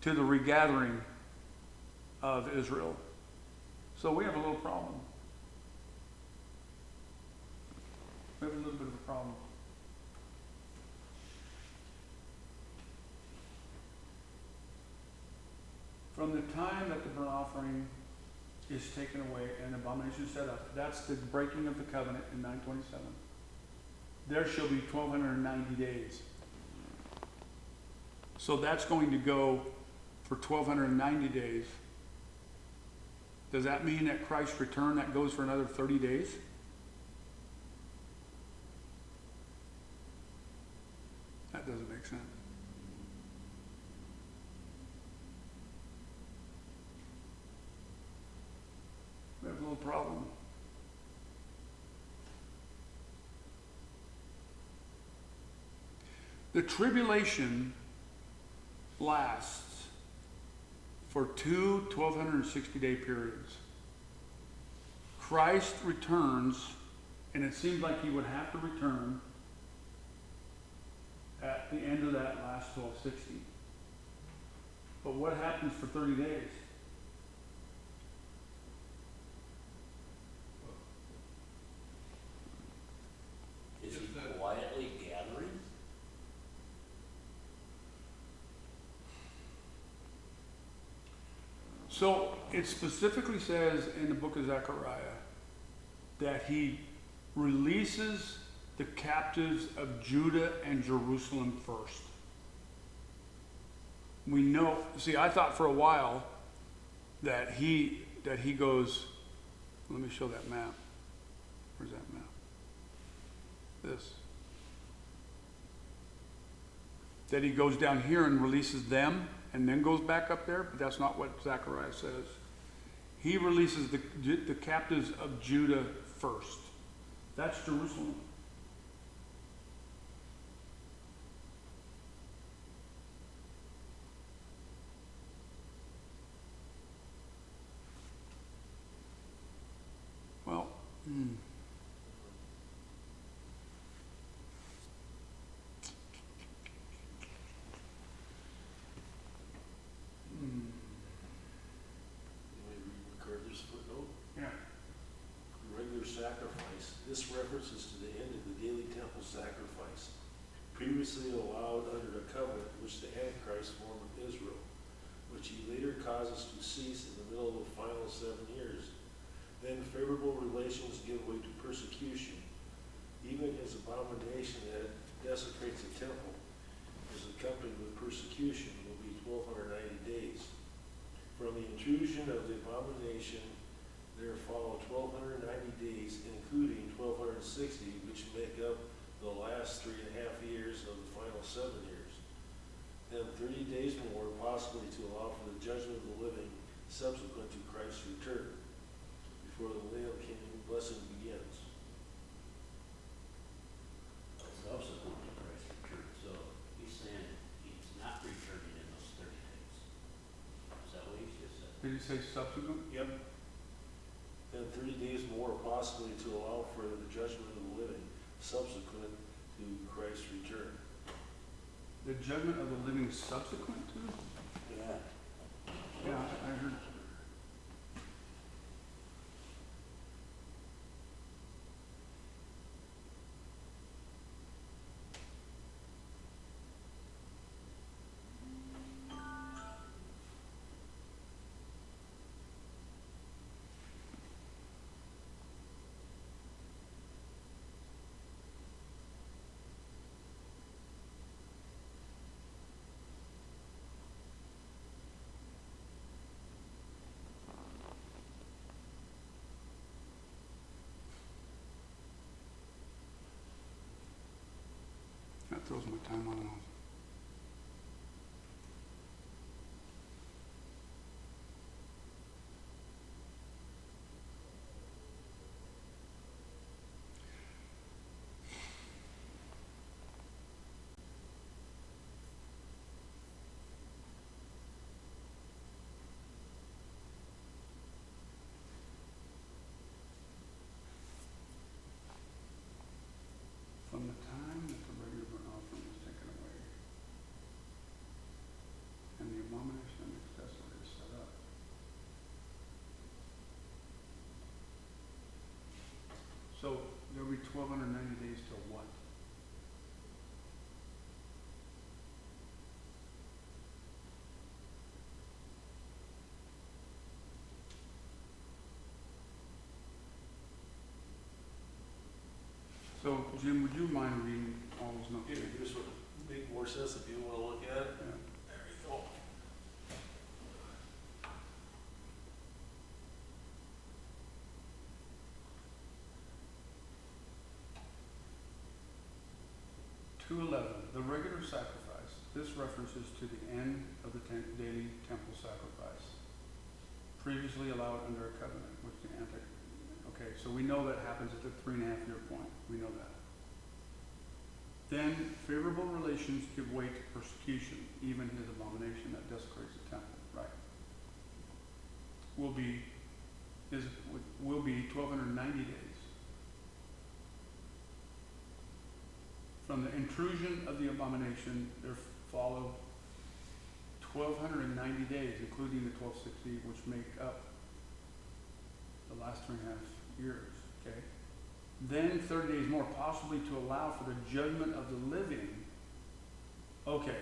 to the regathering of Israel. So we have a little problem. We have a little bit of a problem. From the time that the burnt offering is taken away and the abomination is set up, that's the breaking of the covenant in 927. There shall be 1,290 days. So that's going to go for 1,290 days. Does that mean at Christ's return that goes for another 30 days? That doesn't make sense. We have a little problem. The tribulation lasts for 2 1,260-day periods. Christ returns, and it seems like he would have to return at the end of that last 1,260. But what happens for 30 days? Is he quietly gathering? So it specifically says in the book of Zechariah that he releases the captives of Judah and Jerusalem first. We know, see, I thought for a while that he goes, let me show that map. Where's that map? This. That he goes down here and releases them and then goes back up there, but that's not what Zechariah says. He releases the captives of Judah first. That's Jerusalem. Well, You want to record this footnote? yeah. Regular sacrifice sacrifice. This references to the end of the daily temple sacrifice, previously allowed under the covenant which the Antichrist formed with Israel, which he later causes to cease in the middle of the final 7 years. Then favorable relations give way to persecution. Even his abomination that desecrates the temple is accompanied with persecution will be 1290 days. From the intrusion of the abomination there follow 1290 days, including 1260, which make up the last 3.5 years of the final 7 years. Then 30 days more, possibly to allow for the judgment of the living subsequent to Christ's return, before the millennial kingdom blessing begins. Subsequent to Christ's return, so he's saying he's not returning in those 30 days. Is that what he just said? Did he say subsequent? Yep. Then 30 days more, possibly to allow for the judgment of the living subsequent to Christ's return. The judgment of the living subsequent to? Yeah. Yeah, I heard. That throws my time on off. From the time that the regular burnt offering is taken away, and the abomination of accessory is set up. So there'll be 1290 days till what? So Jim, would you mind reading all those notes? If this would make more sense if you want to look at it. Yeah. There you go. The regular sacrifice. This references to the end of the daily temple sacrifice, previously allowed under a covenant, which the okay, so we know that happens at the 3.5 year point. We know that. Then favorable relations give way to persecution, even his abomination that desecrates the temple. Right. Will be 1290 days. From the intrusion of the abomination, there follow 1290 days, including the 1260, which make up the last 3.5 years. Okay. Then 30 days more, possibly to allow for the judgment of the living. Okay.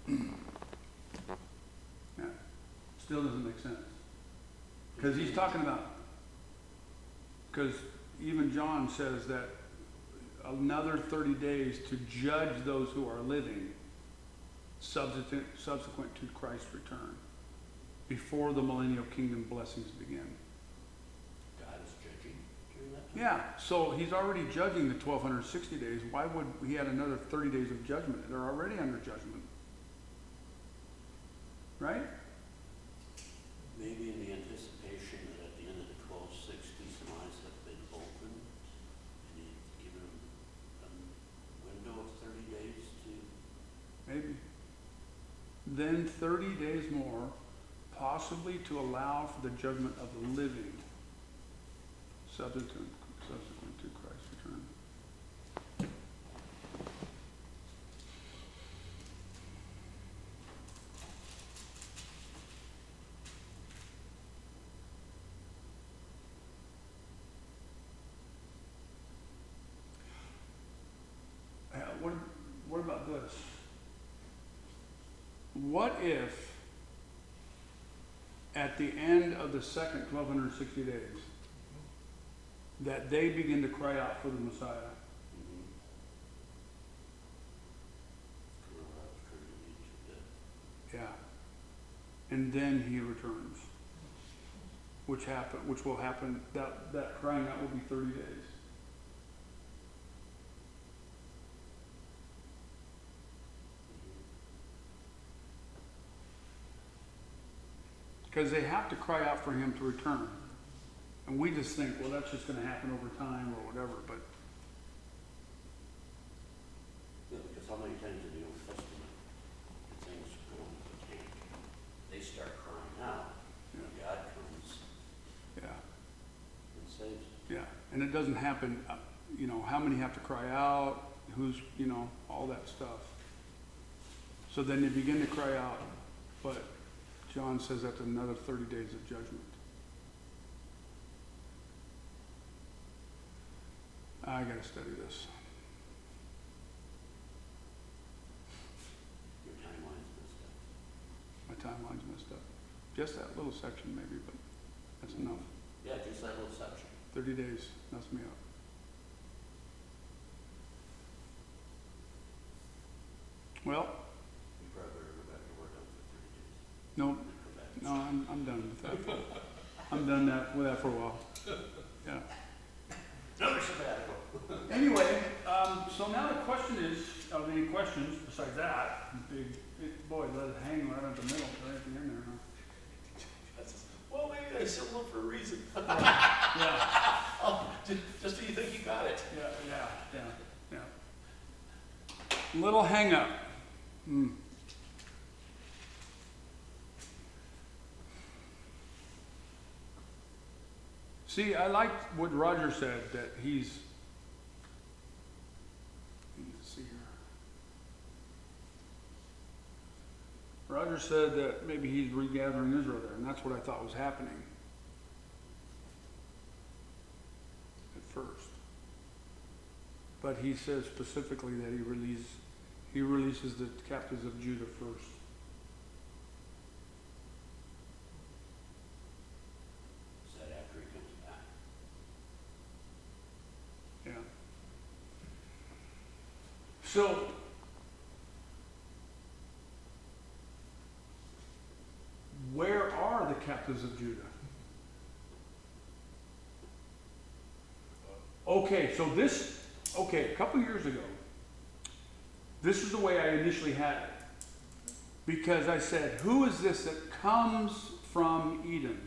Yeah. Still doesn't make sense. Because he's talking about, because even John says that another 30 days to judge those who are living subsequent to Christ's return, before the millennial kingdom blessings begin. God is judging during that time? Yeah, so he's already judging the 1260 days. Why would he add another 30 days of judgment? They're already under judgment. Right? Maybe in the anticipation that at the end of the 1260, some eyes have been opened, and he's given a window of 30 days to... Maybe. Then 30 days more, possibly to allow for the judgment of the living, subsequent to Christ's return. what if at the end of the second 1260 days that they begin to cry out for the Messiah? Mhm. Corral out for Egypt, Yeah. And then he returns. Which will happen, that crying out will be 30 days. Because they have to cry out for him to return. And we just think, well, that's just going to happen over time or whatever, but Yeah, because how many times in the Old Testament do things go into the tank? They start crying out, yeah, God comes yeah, and saves them. yeah. And it doesn't happen, how many have to cry out, who's, all that stuff. So then they begin to cry out, but John says that's another 30 days of judgment. I gotta study this. Your timeline's messed up. My timeline's messed up. Just that little section maybe, but that's enough. Yeah, just that little section. 30 days messed me up. Well, You probably better go back to work on for 30 days. no, And come back and no, I'm done with that. I'm done with that for a while. Yeah. Another sabbatical. Anyway, so now the question is, are there any questions besides that? Boy, let it hang right at the middle, right at the end there, huh? Well, maybe I still look for a reason. Yeah, Oh, just so you think you got it. yeah. Little hang up. See, I like what Roger said, that let's see here. Roger said that maybe he's regathering Israel there, and that's what I thought was happening at first. But he says specifically that he releases the captives of Judah first. Is that after he comes back? Yeah. So, where are the captives of Judah? Okay, a couple years ago, this is the way I initially had it. Because I said, who is this that comes from Edom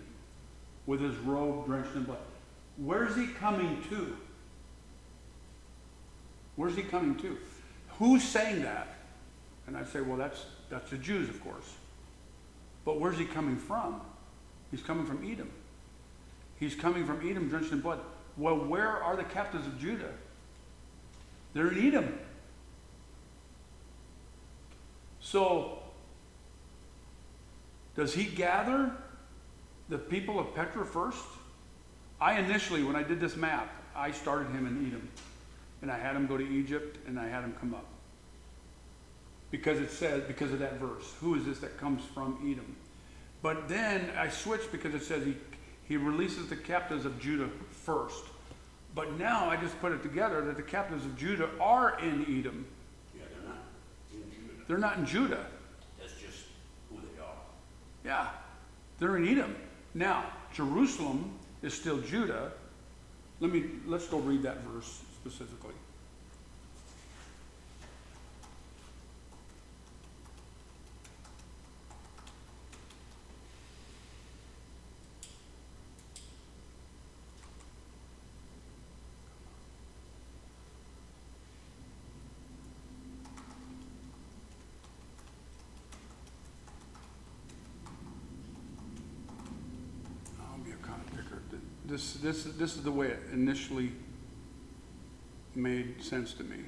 with his robe drenched in blood? Where's he coming to? Where's he coming to? Who's saying that? And I say, well, that's the Jews, of course. But where's he coming from? He's coming from Edom. He's coming from Edom drenched in blood. Well, where are the captives of Judah? They're in Edom. So, does he gather the people of Petra first? I initially, when I did this map, I started him in Edom. And I had him go to Egypt, and I had him come up. Because it says, because of that verse, who is this that comes from Edom? But then I switched because it says he releases the captives of Judah first. But now I just put it together that the captives of Judah are in Edom. Yeah, they're not in Judah. They're not in Judah. That's just who they are. Yeah, they're in Edom. Now, Jerusalem is still Judah. Let's go read that verse specifically. I'll be a comic picker. This is the way it initially made sense to me.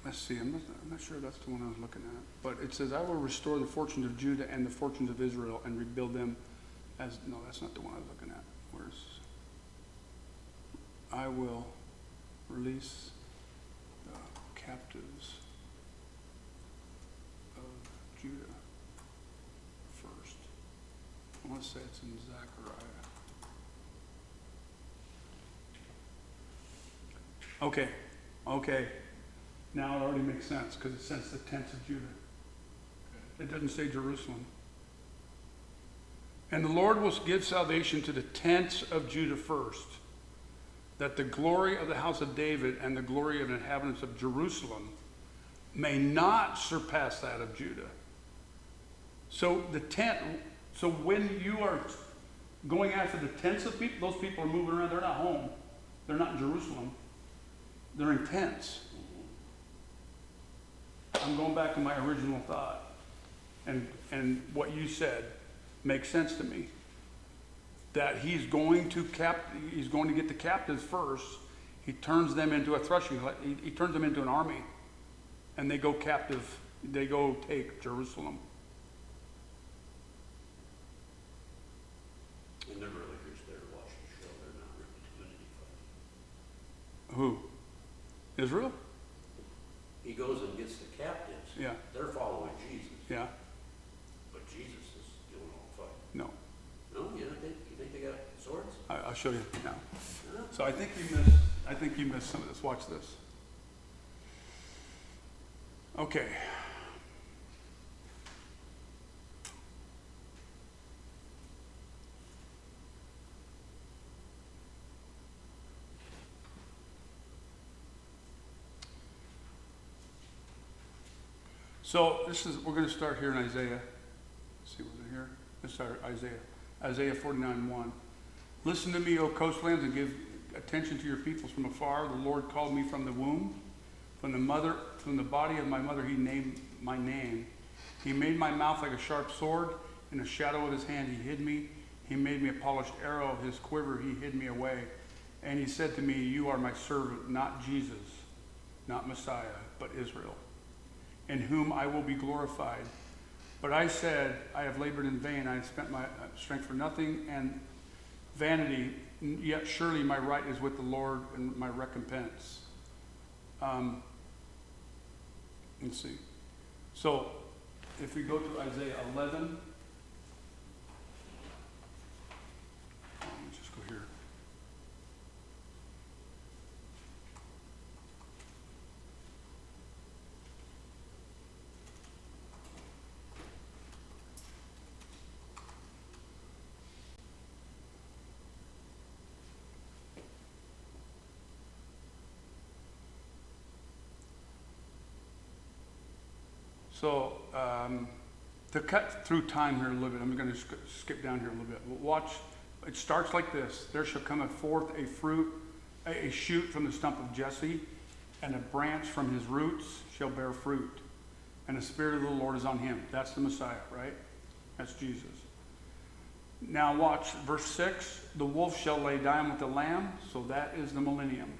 Let's see, I'm not sure that's the one I was looking at. But it says, I will restore the fortunes of Judah and the fortunes of Israel and rebuild them as, no, that's not the one I was looking at. Where's, I will release captives of Judah first. I want to say it's in Zechariah. Okay. Now it already makes sense because it says the tents of Judah. It doesn't say Jerusalem. And the Lord will give salvation to the tents of Judah first, that the glory of the house of David and the glory of the inhabitants of Jerusalem may not surpass that of Judah. So when you are going after the tents of people, those people are moving around. They're not home. They're not in Jerusalem. They're in tents. I'm going back to my original thought. And what you said makes sense to me. That he's going to get the captives first. He turns them into a threshing. He turns them into an army. And they go captive. They go take Jerusalem. And they're really just there to watch the show. They're not really doing anything. Who? Israel? He goes and gets the captives. Yeah. They're following Jesus. Yeah. But Jesus is doing all the fighting. No. No, you think they got swords? I'll show you now. No. So I think you missed some of this. Watch this. Okay. So we're going to start here in Isaiah. Let's see, was it here? Let's start Isaiah 49:1. Listen to me, O coastlands, and give attention to your peoples from afar. The Lord called me from the womb. From the body of my mother, he named my name. He made my mouth like a sharp sword. In the shadow of his hand, he hid me. He made me a polished arrow. Of his quiver, he hid me away. And he said to me, you are my servant, not Jesus, not Messiah, but Israel, in whom I will be glorified. But I said, I have labored in vain. I have spent my strength for nothing and vanity. Yet surely my right is with the Lord and my recompense. Let's see. So if we go to Isaiah 11. Let me just go here. So, to cut through time here a little bit, I'm going to skip down here a little bit. Watch, it starts like this. There shall come forth a shoot from the stump of Jesse, and a branch from his roots shall bear fruit. And the Spirit of the Lord is on him. That's the Messiah, right? That's Jesus. Now watch, verse 6. The wolf shall lay down with the lamb, so that is the millennium.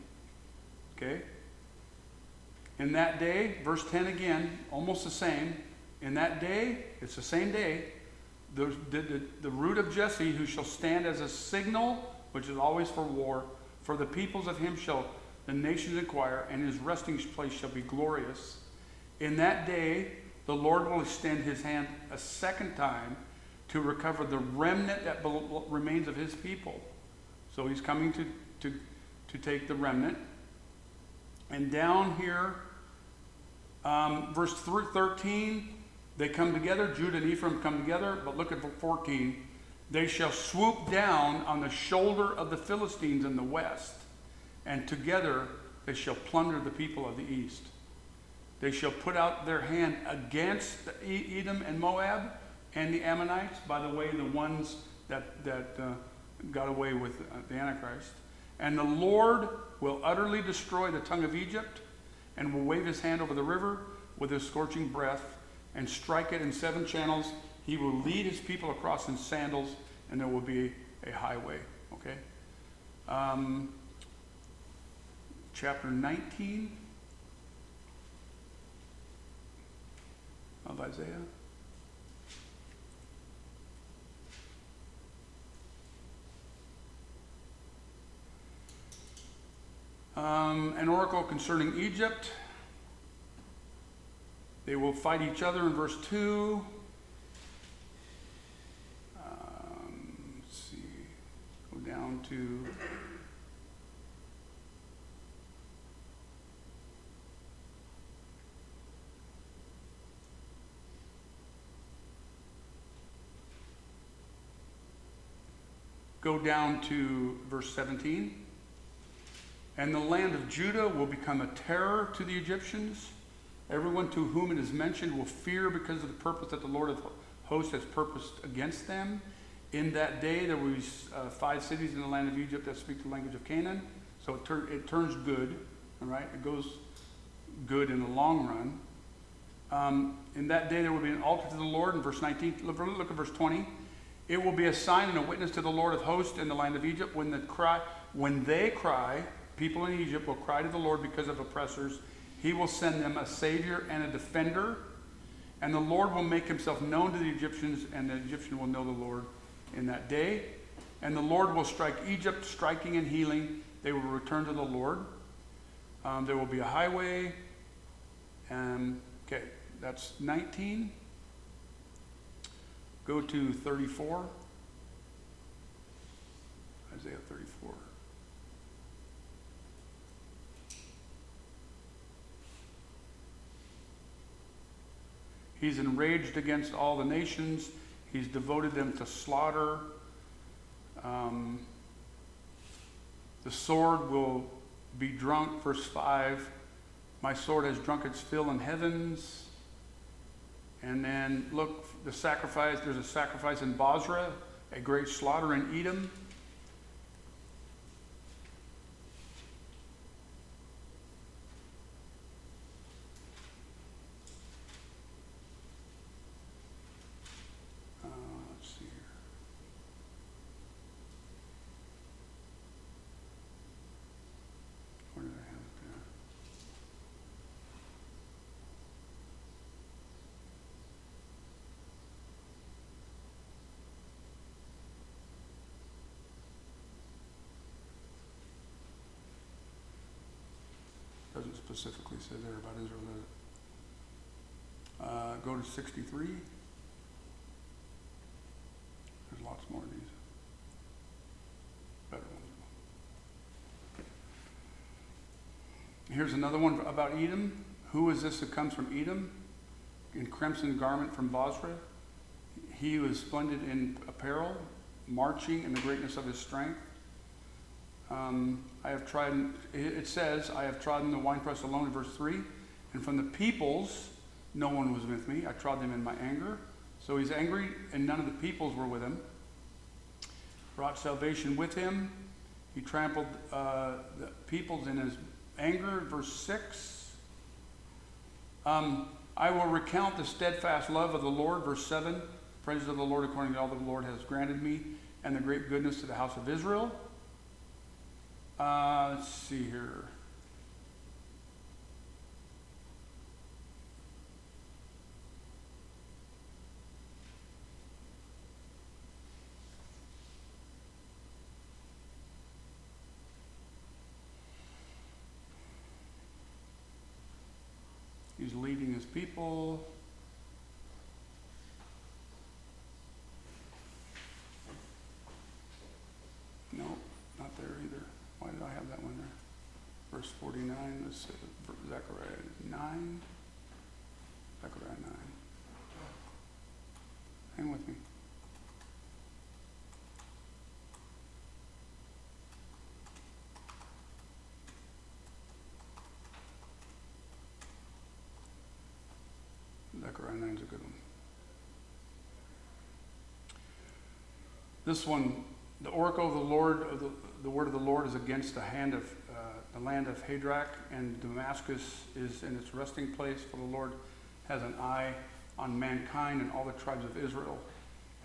Okay? In that day, verse 10 again, almost the same. In that day, it's the same day, the root of Jesse, who shall stand as a signal, which is always for war, for the peoples of him shall the nations inquire, and his resting place shall be glorious. In that day, the Lord will extend his hand a second time to recover the remnant that remains of his people. So he's coming to take the remnant. And down here, verse 13, they come together. Judah and Ephraim come together. But look at 14. They shall swoop down on the shoulder of the Philistines in the west, and together they shall plunder the people of the east. They shall put out their hand against Edom and Moab and the Ammonites, by the way, the ones that got away with the Antichrist. And the Lord will utterly destroy the tongue of Egypt, and will wave his hand over the river with his scorching breath, and strike it in 7 channels. He will lead his people across in sandals, and there will be a highway. Okay? Chapter 19 of Isaiah. An oracle concerning Egypt. They will fight each other in verse 2. Let's see. Go down to verse 17. And the land of Judah will become a terror to the Egyptians. Everyone to whom it is mentioned will fear because of the purpose that the Lord of hosts has purposed against them. In that day there will be 5 cities in the land of Egypt that speak the language of Canaan. So it turns good, all right? It goes good in the long run. In that day there will be an altar to the Lord. In verse 19, look at verse 20. It will be a sign and a witness to the Lord of hosts in the land of Egypt. When they cry, people in Egypt will cry to the Lord because of oppressors. He will send them a savior and a defender. And the Lord will make himself known to the Egyptians, and the Egyptian will know the Lord in that day. And the Lord will strike Egypt, striking and healing. They will return to the Lord. There will be a highway. Okay, that's 19. Go to 34. Isaiah 34. He's enraged against all the nations. He's devoted them to slaughter. The sword will be drunk, verse 5. My sword has drunk its fill in heavens. And then look, there's a sacrifice in Bozrah, a great slaughter in Edom. Let's see here. Where did I have it there? Doesn't specifically say there about Israel, does it? Go to 63. There's lots more of these. Better ones. Here's another one about Edom. Who is this that comes from Edom? In crimson garment from Bozrah. He was splendid in apparel, marching in the greatness of his strength. It says, I have trodden the winepress alone in verse 3. And from the peoples, no one was with me. I trod them in my anger. So he's angry, and none of the peoples were with him. Brought salvation with him. He trampled the peoples in his anger. Verse 6. I will recount the steadfast love of the Lord. Verse 7. Praise of the Lord according to all that the Lord has granted me, and the great goodness to the house of Israel. Let's see here. He's leading his people. No, not there either. Why did I have that one there? Verse 49, let's see, Zechariah 9. Zechariah 9. Hang with me. Zechariah 9 is a good one. This one, the oracle of the Lord, the word of the Lord is against the land of Hadrach, and Damascus is in its resting place, for the Lord has an eye on mankind and all the tribes of Israel,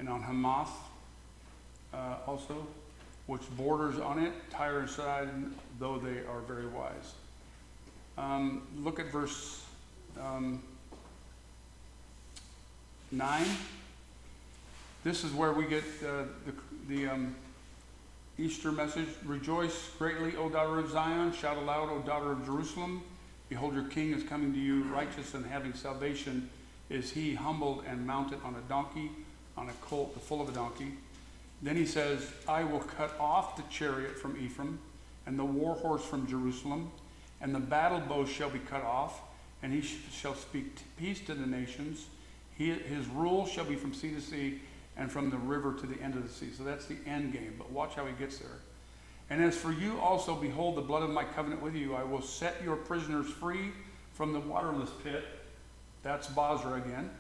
and on Hamath also, which borders on it, Tyre and Sidon, though they are very wise. Look at verse 9. This is where we get the Easter message. Rejoice greatly, O daughter of Zion. Shout aloud, O daughter of Jerusalem. Behold, your king is coming to you, righteous and having salvation is he, humbled and mounted on a donkey, on a colt, the foal of a donkey. Then he says, I will cut off the chariot from Ephraim, and the war horse from Jerusalem, and the battle bow shall be cut off, and he shall speak peace to the nations. His rule shall be from sea to sea, and from the river to the end of the sea. So that's the end game, but watch how he gets there. And as for you also, behold, the blood of my covenant with you, I will set your prisoners free from the waterless pit. That's Bozrah again.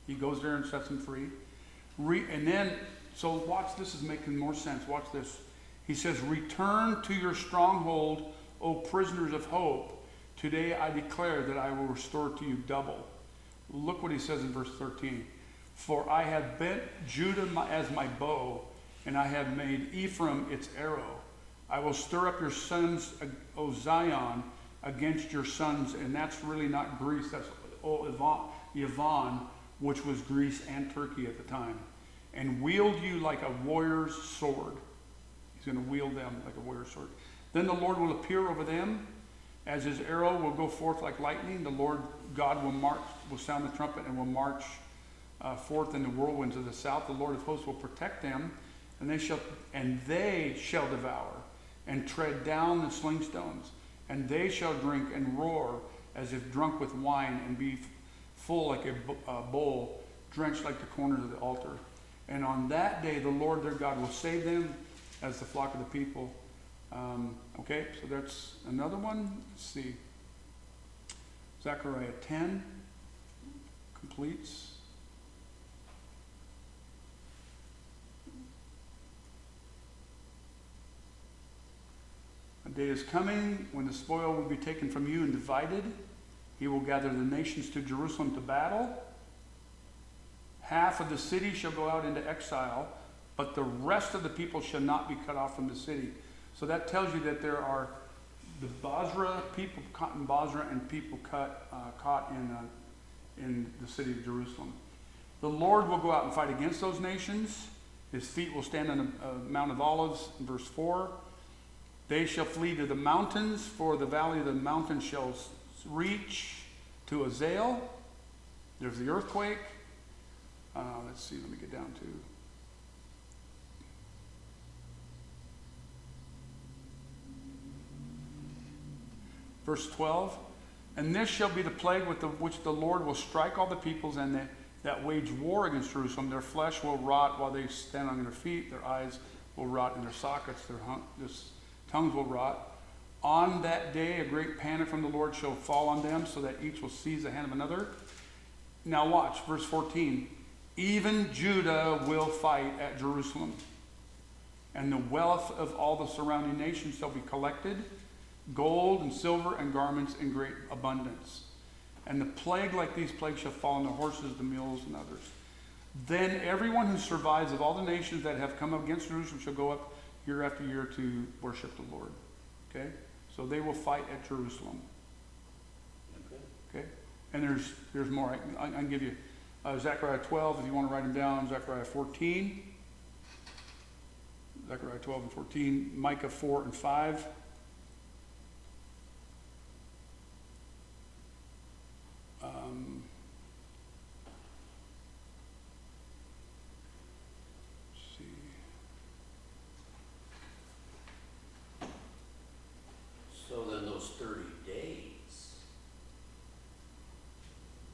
He goes there and sets them free. And then, so watch, this is making more sense. Watch this. He says, return to your stronghold, O prisoners of hope. Today I declare that I will restore to you double. Look what he says in verse 13. For I have bent Judah as my bow, and I have made Ephraim its arrow. I will stir up your sons, O Zion, against your sons. And that's really not Greece, that's Yavon, which was Greece and Turkey at the time. And wield you like a warrior's sword. He's going to wield them like a warrior's sword. Then the Lord will appear over them, as his arrow will go forth like lightning. The Lord God will sound the trumpet and will march forth in the whirlwinds of the south. The Lord of hosts will protect them, and they shall devour and tread down the sling stones, and they shall drink and roar as if drunk with wine, and be full like a bowl, drenched like the corners of the altar. And on that day the Lord their God will save them as the flock of the people. Okay, so that's another one. Let's see. Zechariah 10 completes. A day is coming when the spoil will be taken from you and divided. He will gather the nations to Jerusalem to battle. Half of the city shall go out into exile, but the rest of the people shall not be cut off from the city. So that tells you that there are the Bozrah, people caught in Bozrah, and people caught in the city of Jerusalem. The Lord will go out and fight against those nations. His feet will stand on the Mount of Olives, in verse 4. They shall flee to the mountains, for the valley of the mountains shall reach to Azael. There's the earthquake. Let's see, let me get down to... Verse 12, and this shall be the plague with which the Lord will strike all the peoples and that wage war against Jerusalem. Their flesh will rot while they stand on their feet. Their eyes will rot in their sockets. Their tongues will rot. On that day, a great panic from the Lord shall fall on them, so that each will seize the hand of another. Now watch, verse 14. Even Judah will fight at Jerusalem, and the wealth of all the surrounding nations shall be collected, gold and silver and garments in great abundance. And the plague like these plagues shall fall on the horses, the mules, and others. Then everyone who survives of all the nations that have come up against Jerusalem shall go up year after year to worship the Lord. Okay? So they will fight at Jerusalem. Okay? And there's more. I can give you Zechariah 12 if you want to write them down. Zechariah 14. Zechariah 12 and 14. Micah 4 and 5. See. So then those 30 days,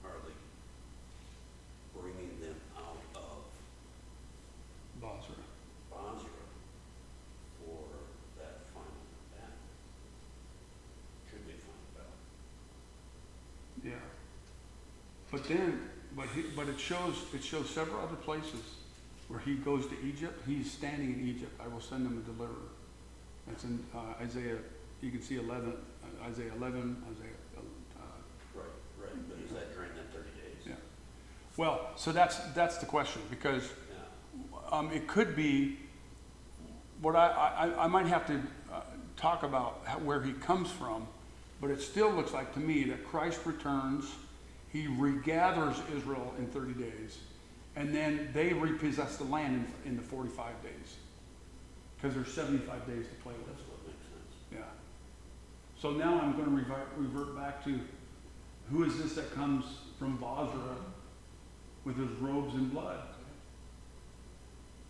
are they bringing them out of Bozrah. Bozrah for that final battle? Should they find battle? Yeah. But it shows several other places where he goes to Egypt. He's standing in Egypt. I will send them a deliverer. That's in Isaiah. You can see 11, Isaiah 11, Isaiah. Right. But is that during that 30 days? Yeah. Well, so that's the question, because it could be what I might have to talk about where he comes from, but it still looks like to me that Christ returns. He regathers Israel in 30 days, and then they repossess the land in the 45 days, because there's 75 days to play with. That's what makes sense. Yeah. So now I'm gonna revert back to, who is this that comes from Basra with his robes in blood?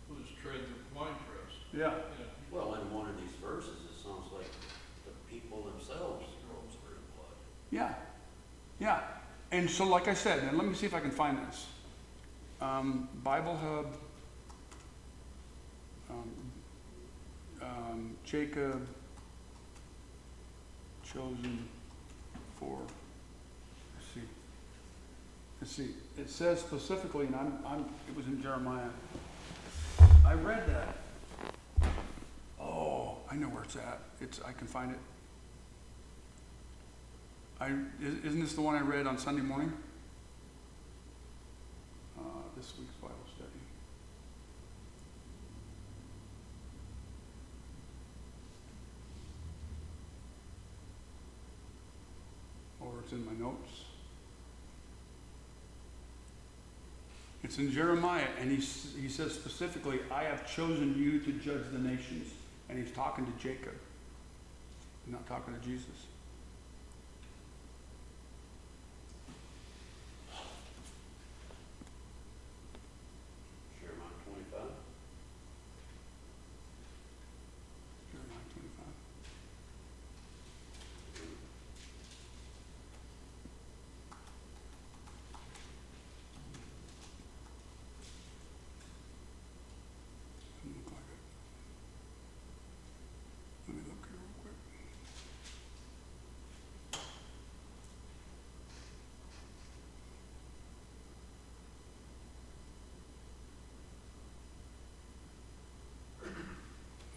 Who's tread the winepress? Yeah, Yeah. Well, in one of these verses, it sounds like the people themselves' robes were in blood. yeah, yeah. And so like I said, and let me see if I can find this. Bible Hub, Jacob, chosen for, let's see, it says specifically, and it was in Jeremiah. I read that. Oh, I know where it's at. I can find it. Isn't this the one I read on Sunday morning? This week's Bible study. Or it's in my notes. It's in Jeremiah, and he says specifically, I have chosen you to judge the nations. And he's talking to Jacob. He's not talking to Jesus. Jeremiah 25. Jeremiah 25. Doesn't look like it. Let me look here real quick.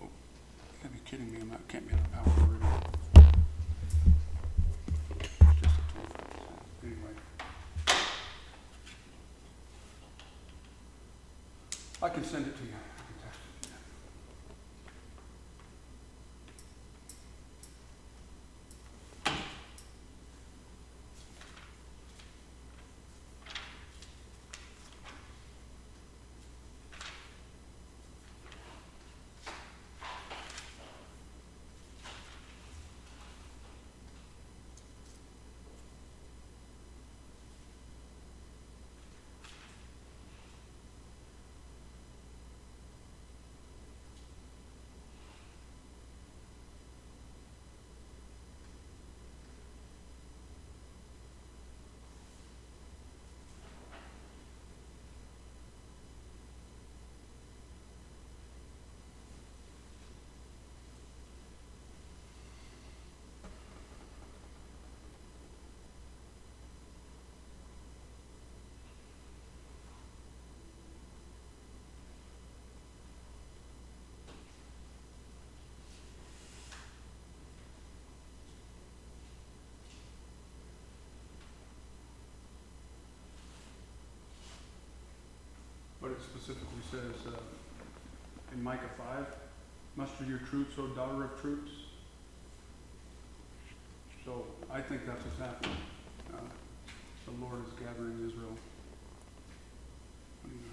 Oh, you gotta be kidding me. Can't be on the power of it. It's just a 25. Anyway. I can send it to you. I can text it to you. But it specifically says in Micah 5, muster your troops, O daughter of troops. So I think that's what's happening. The Lord is gathering Israel. 29.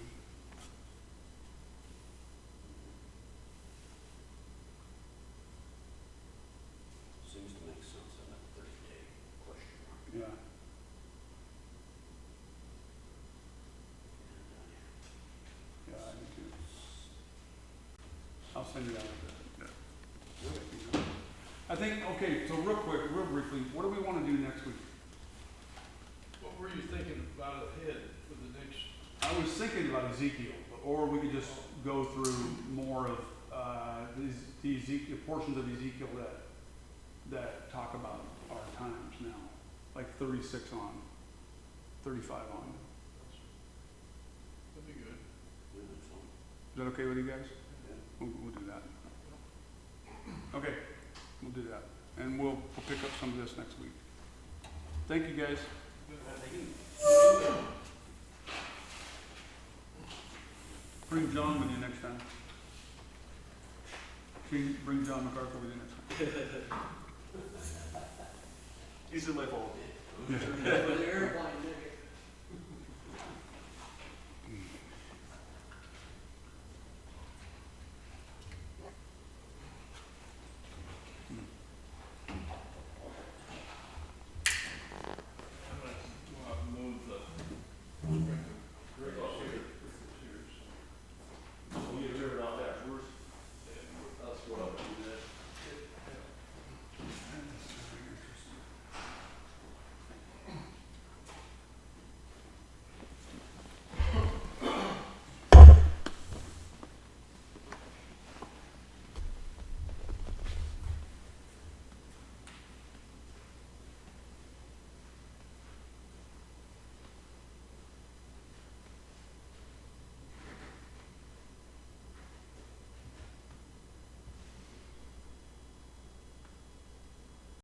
Seems to make sense in that 30-day question mark. Yeah. Yeah, I do too. I'll send you that. I think, okay, so real quick, real briefly, what do we want to do next week? What were you thinking about ahead for the next? I was thinking about Ezekiel, or we could just go through more of the Ezekiel, portions of Ezekiel that talk about our times now, like 36 on, 35 on. That'd be good. Yeah, that's fine. Is that okay with you guys? We'll do that. Okay, we'll do that. And we'll pick up some of this next week. Thank you, guys. Bring John with you next time. Bring John MacArthur with you next time. He's in my phone. With the airplane ticket.